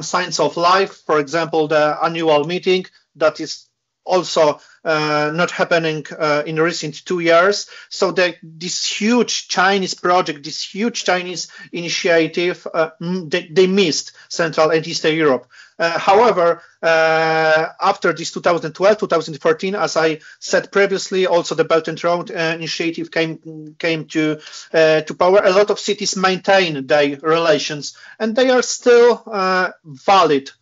signs of life, for example, the annual meeting that is also not happening in recent 2 years. So this huge Chinese project, this huge Chinese initiative, they missed Central and Eastern Europe. However, after this 2012, 2014, as I said previously, also the Belt and Road initiative came to power. A lot of cities maintain their relations, and they are still valid.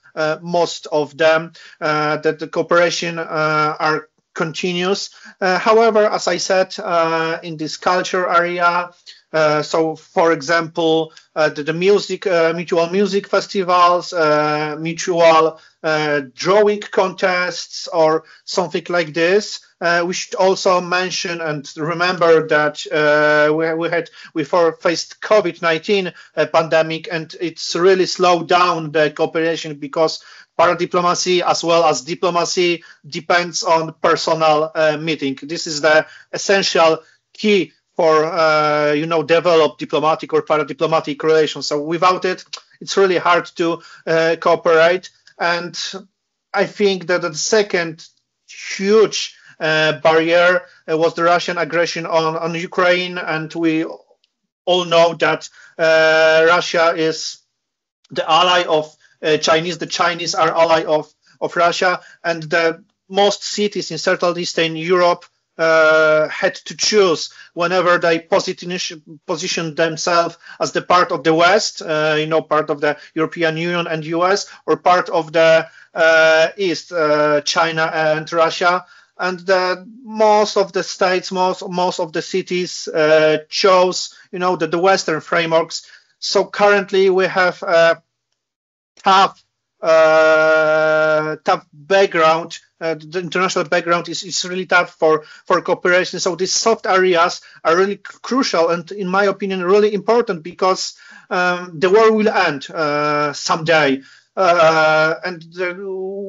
Most of them, that the cooperation are continuous. However, as I said, in this culture area, so for example, the music, mutual music festivals, mutual drawing contests, or something like this. We should also mention and remember that we faced COVID-19 pandemic, and it's really slowed down the cooperation because paradiplomacy as well as diplomacy depends on personal meeting. This is the essential key for develop diplomatic or paradiplomatic relations. So without it, it's really hard to cooperate. And I think that the second huge barrier was the Russian aggression on Ukraine, and we all know that Russia is the ally of Chinese. The Chinese are ally of Russia, and the most cities in Central Eastern Europe had to choose whenever they position themselves as the part of the West, part of the European Union and US, or part of the East, China and Russia. And most of the states, most of the cities chose, the Western frameworks. So currently we have a tough background. The international background is really tough for cooperation. So these soft areas are really crucial and, in my opinion, really important because the war will end someday, and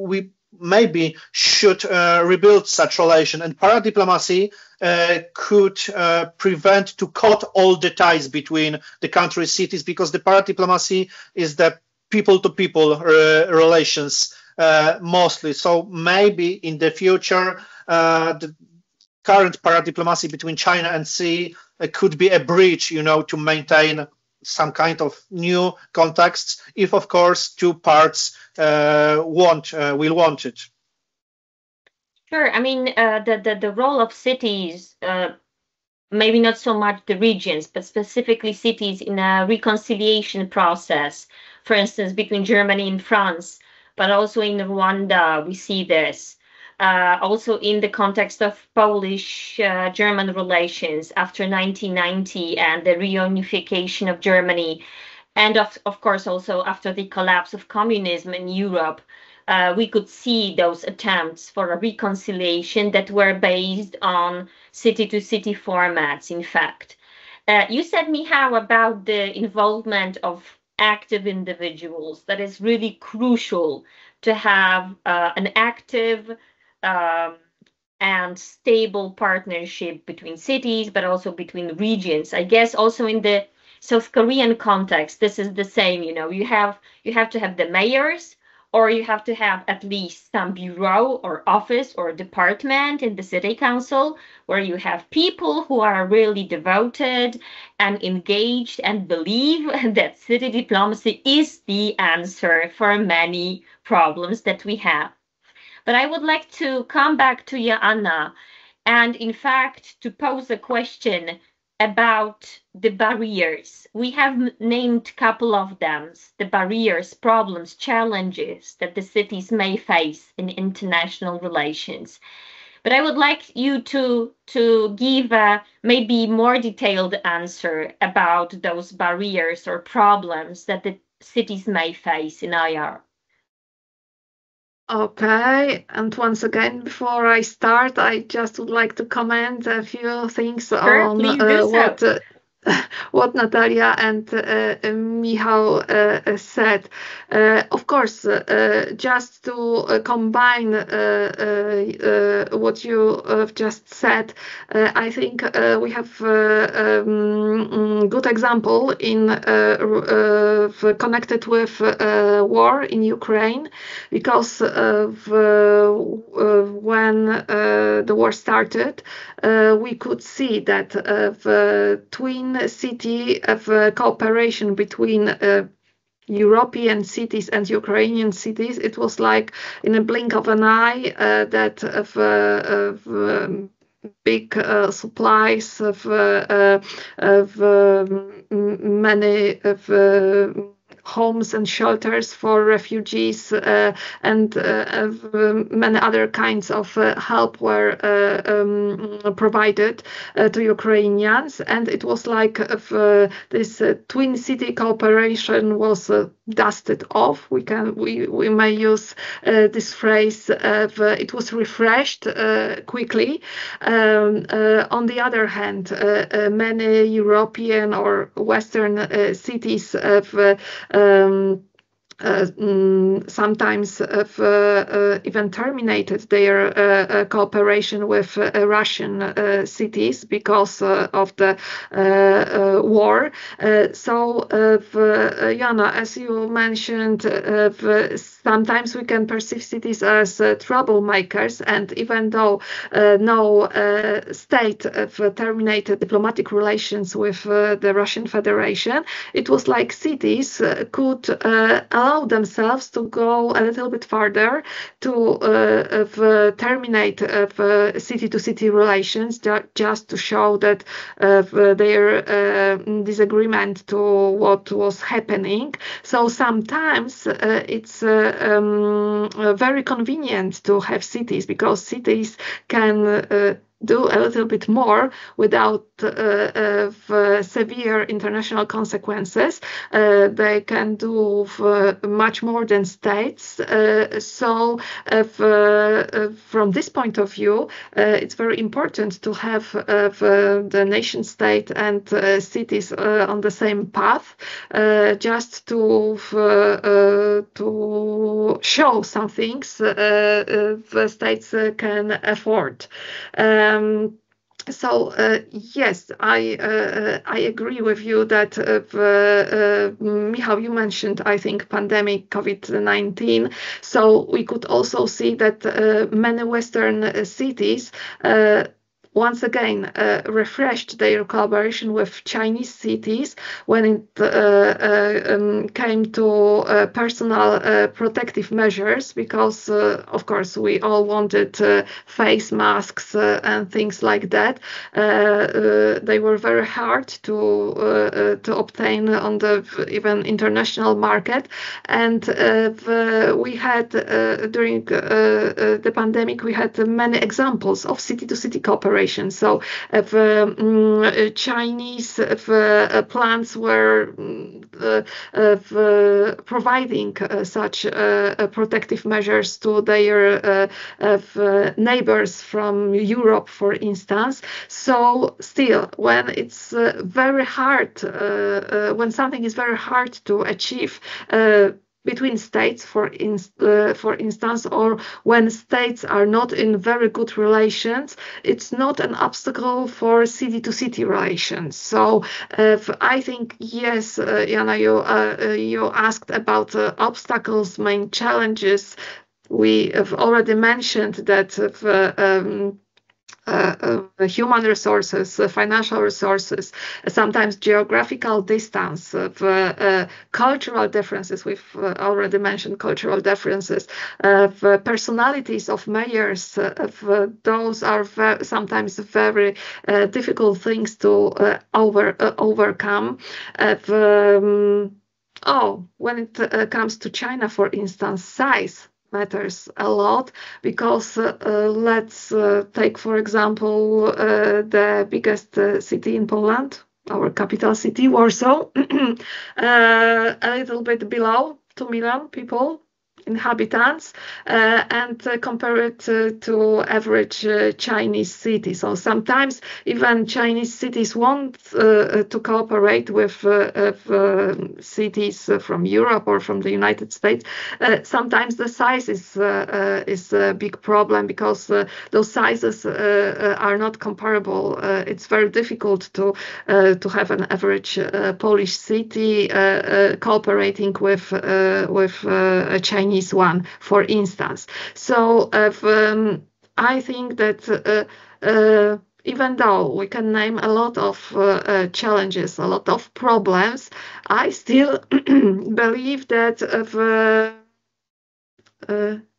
we maybe should rebuild such relation. And paradiplomacy could prevent to cut all the ties between the country's cities, because the paradiplomacy is the people-to-people relations mostly. So maybe in the future, the current paradiplomacy between China and sea could be a bridge, to maintain some kind of new contexts, if of course two parts will want it. Sure. I mean, the role of cities, maybe not so much the regions, but specifically cities in a reconciliation process, for instance, between Germany and France, but also in Rwanda, we see this. Also in the context of Polish-German relations after 1990 and the reunification of Germany, and of course also after the collapse of communism in Europe, we could see those attempts for a reconciliation that were based on city-to-city formats, in fact. You said, Michał, about the involvement of active individuals. That is really crucial to have an active and stable partnership between cities, but also between regions. I guess also in the South Korean context, this is the same. You have to have the mayors, or you have to have at least some bureau or office or department in the city council where you have people who are really devoted and engaged and believe that city diplomacy is the answer for many problems that we have. But I would like to come back to Joanna and, in fact, to pose a question. about the barriers. We have named a couple of them, the barriers, problems, challenges that the cities may face in international relations. But I would like you to give a maybe more detailed answer about those barriers or problems that the cities may face in IR. Okay, and once again, before I start, I just would like to comment a few things on what Natalia and Michał said. Of course, just to combine what you have just said, I think we have good example in connected with war in Ukraine, because when the war started, we could see that the twin city of cooperation between European cities and Ukrainian cities, it was like in a blink of an eye that big supplies of many homes and shelters for refugees and many other kinds of help were provided to Ukrainians, and it was like this twin city cooperation was dusted off. We may use this phrase. It was refreshed quickly. On the other hand, many European or Western cities have sometimes even terminated their cooperation with Russian cities because of the war. So, Joanna, as you mentioned, sometimes we can perceive cities as troublemakers, and even though no state terminated diplomatic relations with the Russian Federation, it was like cities could allow themselves to go a little bit further to terminate city-to-city relations, just to show that their disagreement to what was happening. So sometimes it's very convenient to have cities, because cities can do a little bit more without severe international consequences. They can do much more than states. So from this point of view, it's very important to have the nation state and cities on the same path, just to show some things the states can afford. So yes, I agree with you that Michał, you mentioned, I think, pandemic COVID-19. So we could also see that many Western cities once again refreshed their collaboration with Chinese cities when it came to personal protective measures, because of course we all wanted face masks and things like that. They were very hard to obtain on the even international market, and we had during the pandemic we had many examples of city-to-city cooperation. So Chinese plants were providing such protective measures to their neighbors from Europe, for instance. So still, when it's very hard, when something is very hard to achieve between states, for instance, or when states are not in very good relations, it's not an obstacle for city-to-city relations. So I think, yes, Joanna, you asked about obstacles, main challenges. We have already mentioned that human resources, financial resources, sometimes geographical distance, cultural differences. We've already mentioned cultural differences, personalities of mayors. Those are sometimes very difficult things to overcome. When it comes to China, for instance, size matters a lot, because let's take, for example, the biggest city in Poland, our capital city, Warsaw, a little bit below 2 million people, inhabitants, and compare it to average Chinese cities. So sometimes even Chinese cities want to cooperate with cities from Europe or from the United States. Sometimes the size is a big problem, because those sizes are not comparable. It's very difficult to have an average Polish city cooperating with a Chinese one, for instance. So I think that even though we can name a lot of challenges, a lot of problems, I still believe that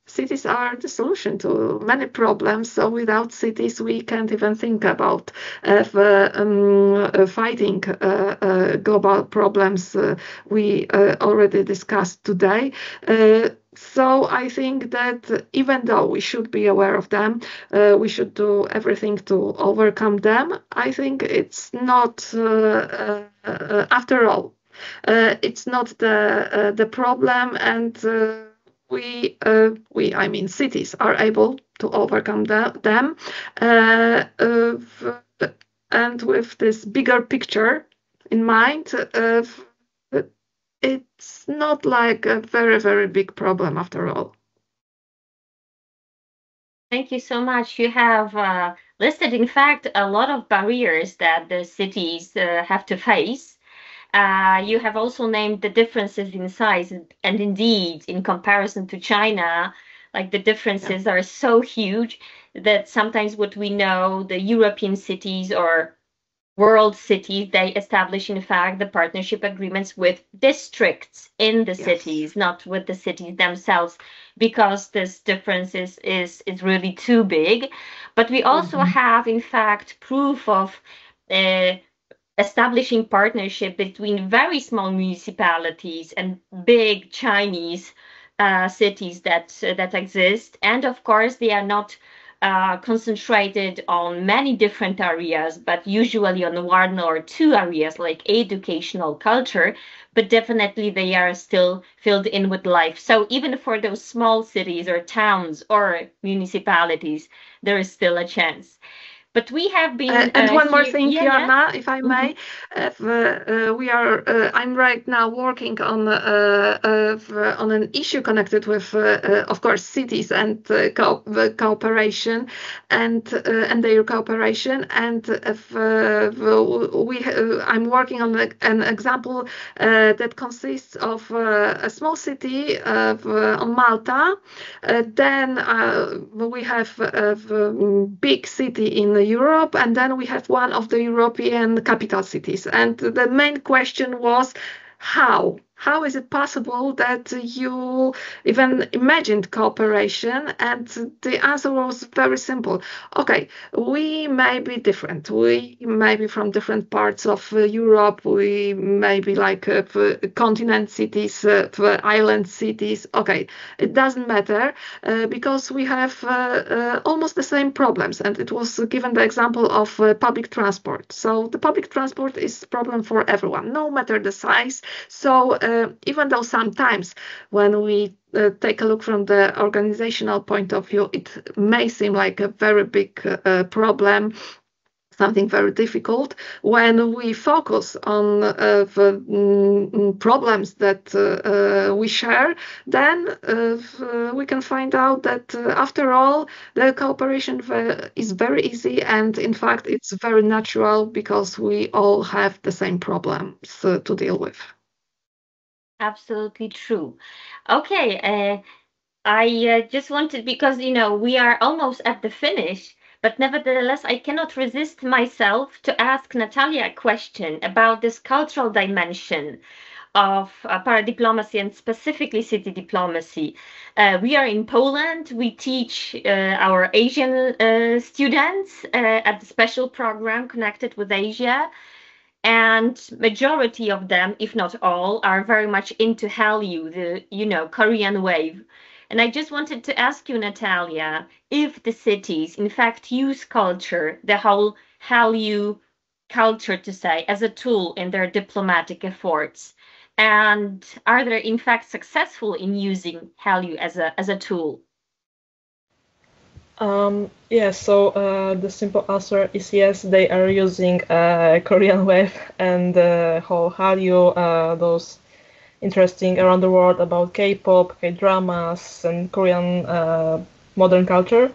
cities are the solution to many problems. So without cities, we can't even think about fighting global problems we already discussed today. So I think that even though we should be aware of them, we should do everything to overcome them. I think it's not, after all, it's not the problem, and I mean, cities are able to overcome them. And with this bigger picture in mind, it's not like a very, very big problem after all. Thank you so much. You have listed, in fact, a lot of barriers that the cities have to face. You have also named the differences in size, and indeed, in comparison to China, like the differences are so huge that sometimes what we know, the European cities or world cities, they establish, in fact, the partnership agreements with districts in the cities, not with the cities themselves, because this difference is really too big. But we also have, in fact, proof of establishing partnership between very small municipalities and big Chinese cities that exist. And of course, they are not concentrated on many different areas, but usually on one or two areas like educational, culture, but definitely they are still filled in with life. So even for those small cities or towns or municipalities, there is still a chance. But we have been and one more thing, Joanna, if I may. I'm right now working on an issue connected with, of course, cities and cooperation and their cooperation. And I'm working on an example that consists of a small city on Malta. Then we have a big city in Europe, and then we have one of the European capital cities. And the main question was, how is it possible that you even imagined cooperation? And the answer was very simple. Okay, we may be different. We may be from different parts of Europe. We may be like continent cities, island cities. Okay, it doesn't matter because we have almost the same problems. And it was given the example of public transport. So the public transport is a problem for everyone, no matter the size. So even though sometimes when we take a look from the organizational point of view, it may seem like a very big problem, something very difficult, when we focus on the problems that we share, then we can find out that after all, the cooperation is very easy, and in fact, it's very natural because we all have the same problems to deal with. Absolutely true. Okay, I just wanted, because we are almost at the finish, But nevertheless, I cannot resist myself to ask Natalia a question about this cultural dimension of paradiplomacy and specifically city diplomacy. We are in Poland. We teach our Asian students at the special program connected with Asia. And majority of them, if not all, are very much into Hallyu, the Korean wave. And I just wanted to ask you, Natalia, if the cities in fact use culture, the whole Hallyu culture to say, as a tool in their diplomatic efforts. And are they in fact successful in using Hallyu as a tool? So the simple answer is yes, they are using Korean wave and whole Hallyu, those interesting around the world about K-pop, K-dramas, and Korean modern culture,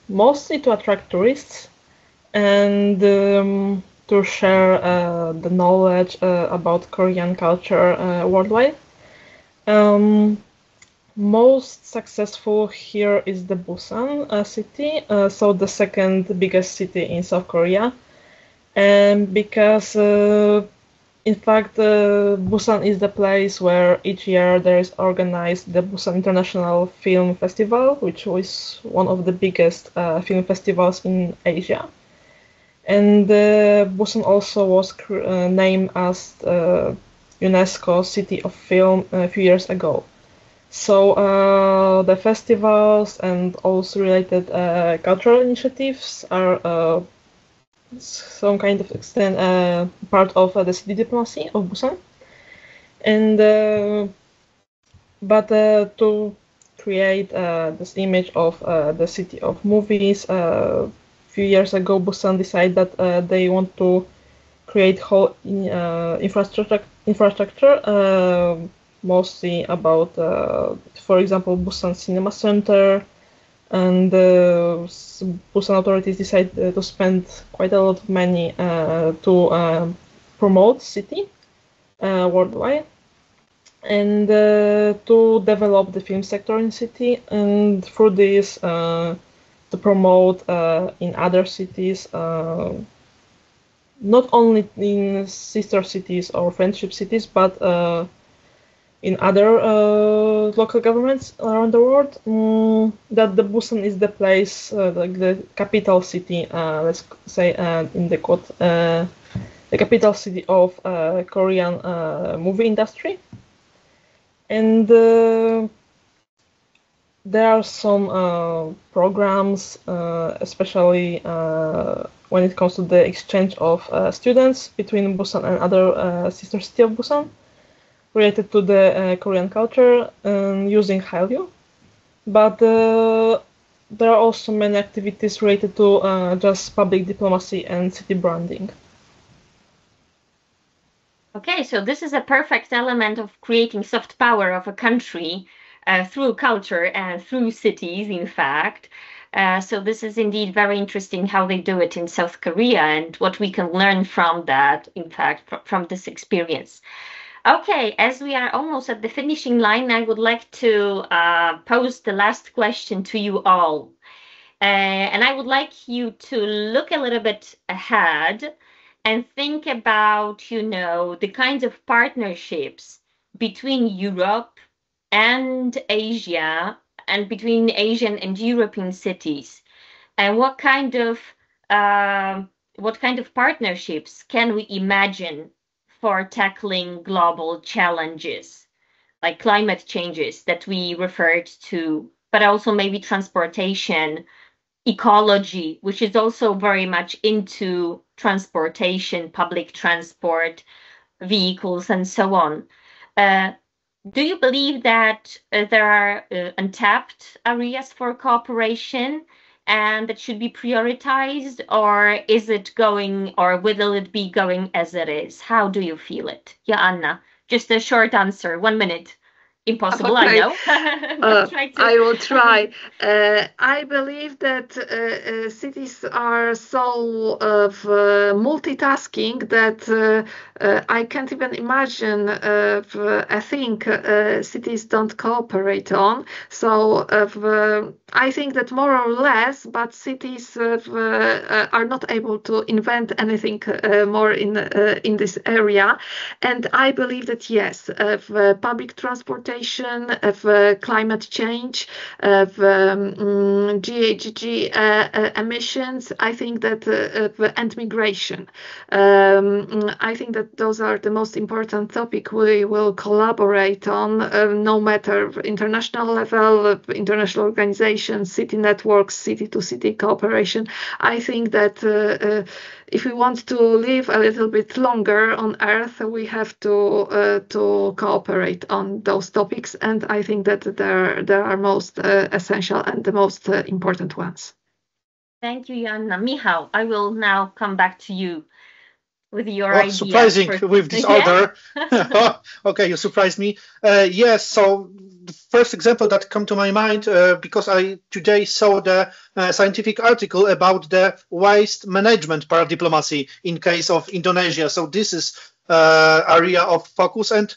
mostly to attract tourists and to share the knowledge about Korean culture worldwide. Most successful here is the Busan city, so the second biggest city in South Korea, and because in fact Busan is the place where each year there is organized the Busan International Film Festival, which was one of the biggest film festivals in Asia. And Busan also was named as UNESCO City of Film a few years ago. So the festivals and also related cultural initiatives are some kind of extent part of the city diplomacy of Busan. And but to create this image of the city of movies, a few years ago Busan decided that they want to create whole infrastructure mostly about, for example, Busan Cinema Center, and Busan authorities decided to spend quite a lot of money to promote city worldwide and to develop the film sector in city, and through this to promote in other cities, not only in sister cities or friendship cities, but in other local governments around the world, that the Busan is the place, like the capital city, let's say in the quote, the capital city of Korean movie industry. And there are some programs, especially when it comes to the exchange of students between Busan and other sister city of Busan, related to the Korean culture using Hallyu, but there are also many activities related to just public diplomacy and city branding. Okay, so this is a perfect element of creating soft power of a country through culture and through cities, in fact. So this is indeed very interesting how they do it in South Korea and what we can learn from that, in fact, from this experience. Okay, as we are almost at the finishing line, I would like to pose the last question to you all. And I would like you to look a little bit ahead and think about, the kinds of partnerships between Europe and Asia and between Asian and European cities. And what kind of partnerships can we imagine for tackling global challenges like climate changes that we referred to, but also maybe transportation, ecology, which is also very much into transportation, public transport, vehicles, and so on. Do you believe that there are untapped areas for cooperation and that should be prioritized, or is it going, or will it be going as it is? How do you feel it? Joanna, just a short answer, 1 minute. Impossible, Okay. I know. But try to. I will try. I believe that cities are so multitasking that I can't even imagine a thing cities don't cooperate on. So I think that more or less, but cities are not able to invent anything more in this area. And I believe that yes, public transportation, of climate change, of GHG emissions, I think that and migration. I think that those are the most important topic we will collaborate on, no matter international level, international organizations, city networks, city-to-city cooperation. I think that if we want to live a little bit longer on Earth, we have to cooperate on those topics, and I think that they are most essential and the most important ones. Thank you, Joanna. Michał, I will now come back to you with your idea. Surprising with this order. Okay, you surprised me. Yes, so the first example that come to my mind, because I today saw the scientific article about the waste management paradiplomacy in case of Indonesia. So this is area of focus, and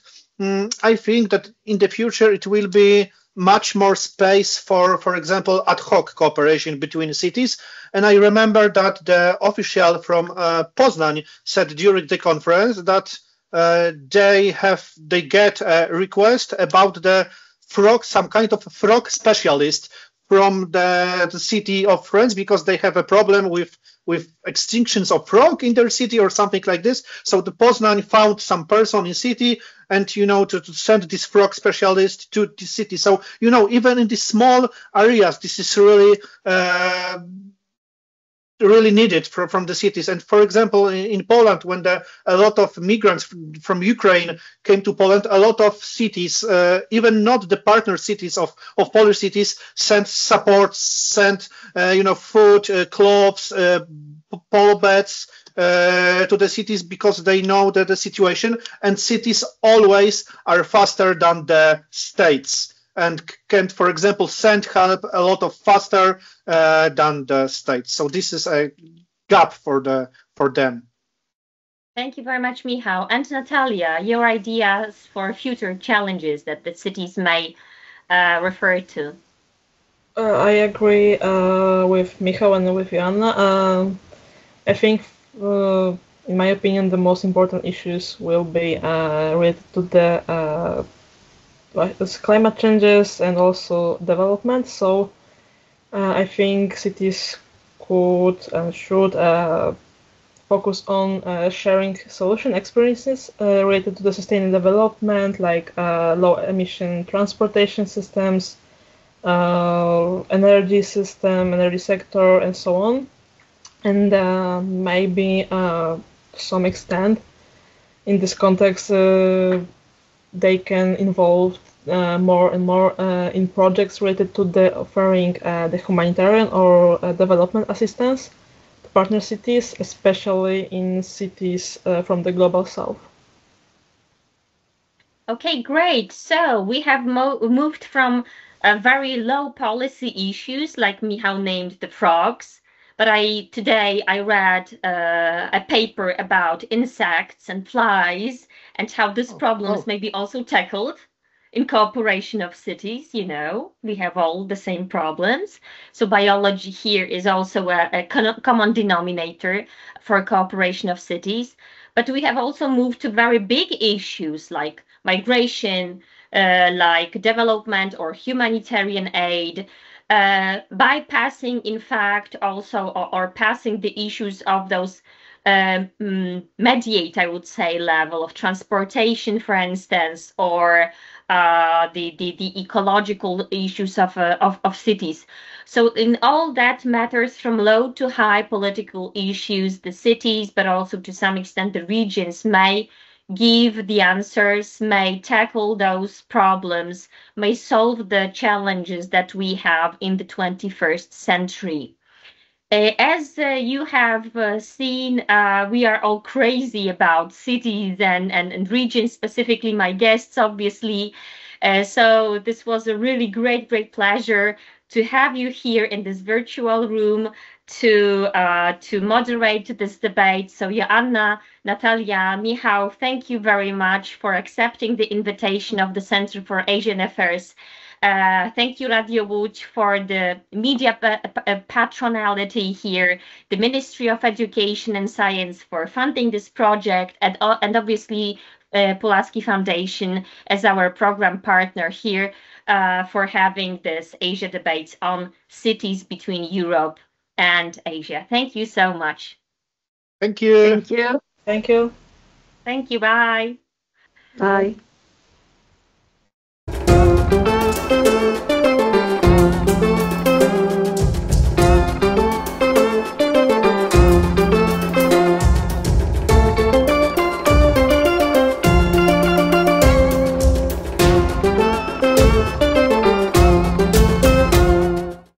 I think that in the future it will be much more space for example, ad hoc cooperation between cities. And I remember that the official from Poznań said during the conference that they get a request about the frog, some kind of frog specialist from the city of France, because they have a problem with extinctions of frog in their city or something like this. So the Poznań found some person in city and, to send this frog specialist to the city. So, even in these small areas, this is really, really needed from the cities. And for example, in Poland, when a lot of migrants from Ukraine came to Poland, a lot of cities, even not the partner cities of Polish cities, sent support, sent food, clothes, polo beds to the cities, because they know the situation, and cities always are faster than the states and can, for example, send help a lot of faster than the states. So this is a gap for them. Thank you very much, Michał. And Natalia, your ideas for future challenges that the cities may refer to. I agree with Michał and with Joanna. I think, in my opinion, the most important issues will be related to the climate changes and also development. So I think cities could and should focus on sharing solution experiences related to the sustainable development, like low emission transportation systems, energy sector, and so on. And maybe to some extent, in this context, they can involve more and more in projects related to the offering the humanitarian or development assistance to partner cities, especially in cities from the global south. Okay, great. So we have moved from very low policy issues, like Michał named the frogs, but today I read a paper about insects and flies and how these problems may be also tackled in cooperation of cities. We have all the same problems. So biology here is also a common denominator for cooperation of cities. But we have also moved to very big issues like migration, like development or humanitarian aid, bypassing, in fact, also or passing the issues of those mediate, I would say, level of transportation, for instance, or the ecological issues of cities. So in all that matters, from low to high political issues, the cities, but also to some extent the regions, may give the answers, may tackle those problems, may solve the challenges that we have in the 21st century. As you have seen, we are all crazy about cities and regions, specifically my guests, obviously. So this was a really great pleasure to have you here in this virtual room to moderate this debate. So Joanna, Natalia, Michał, thank you very much for accepting the invitation of the Center for Asian Affairs. Thank you, Radio Łódź, for the media patronality here, the Ministry of Education and Science for funding this project, and obviously Pulaski Foundation as our program partner here for having this Asia debates on cities between Europe and Asia. Thank you so much. Thank you. Thank you. Thank you. Thank you. Bye. Bye.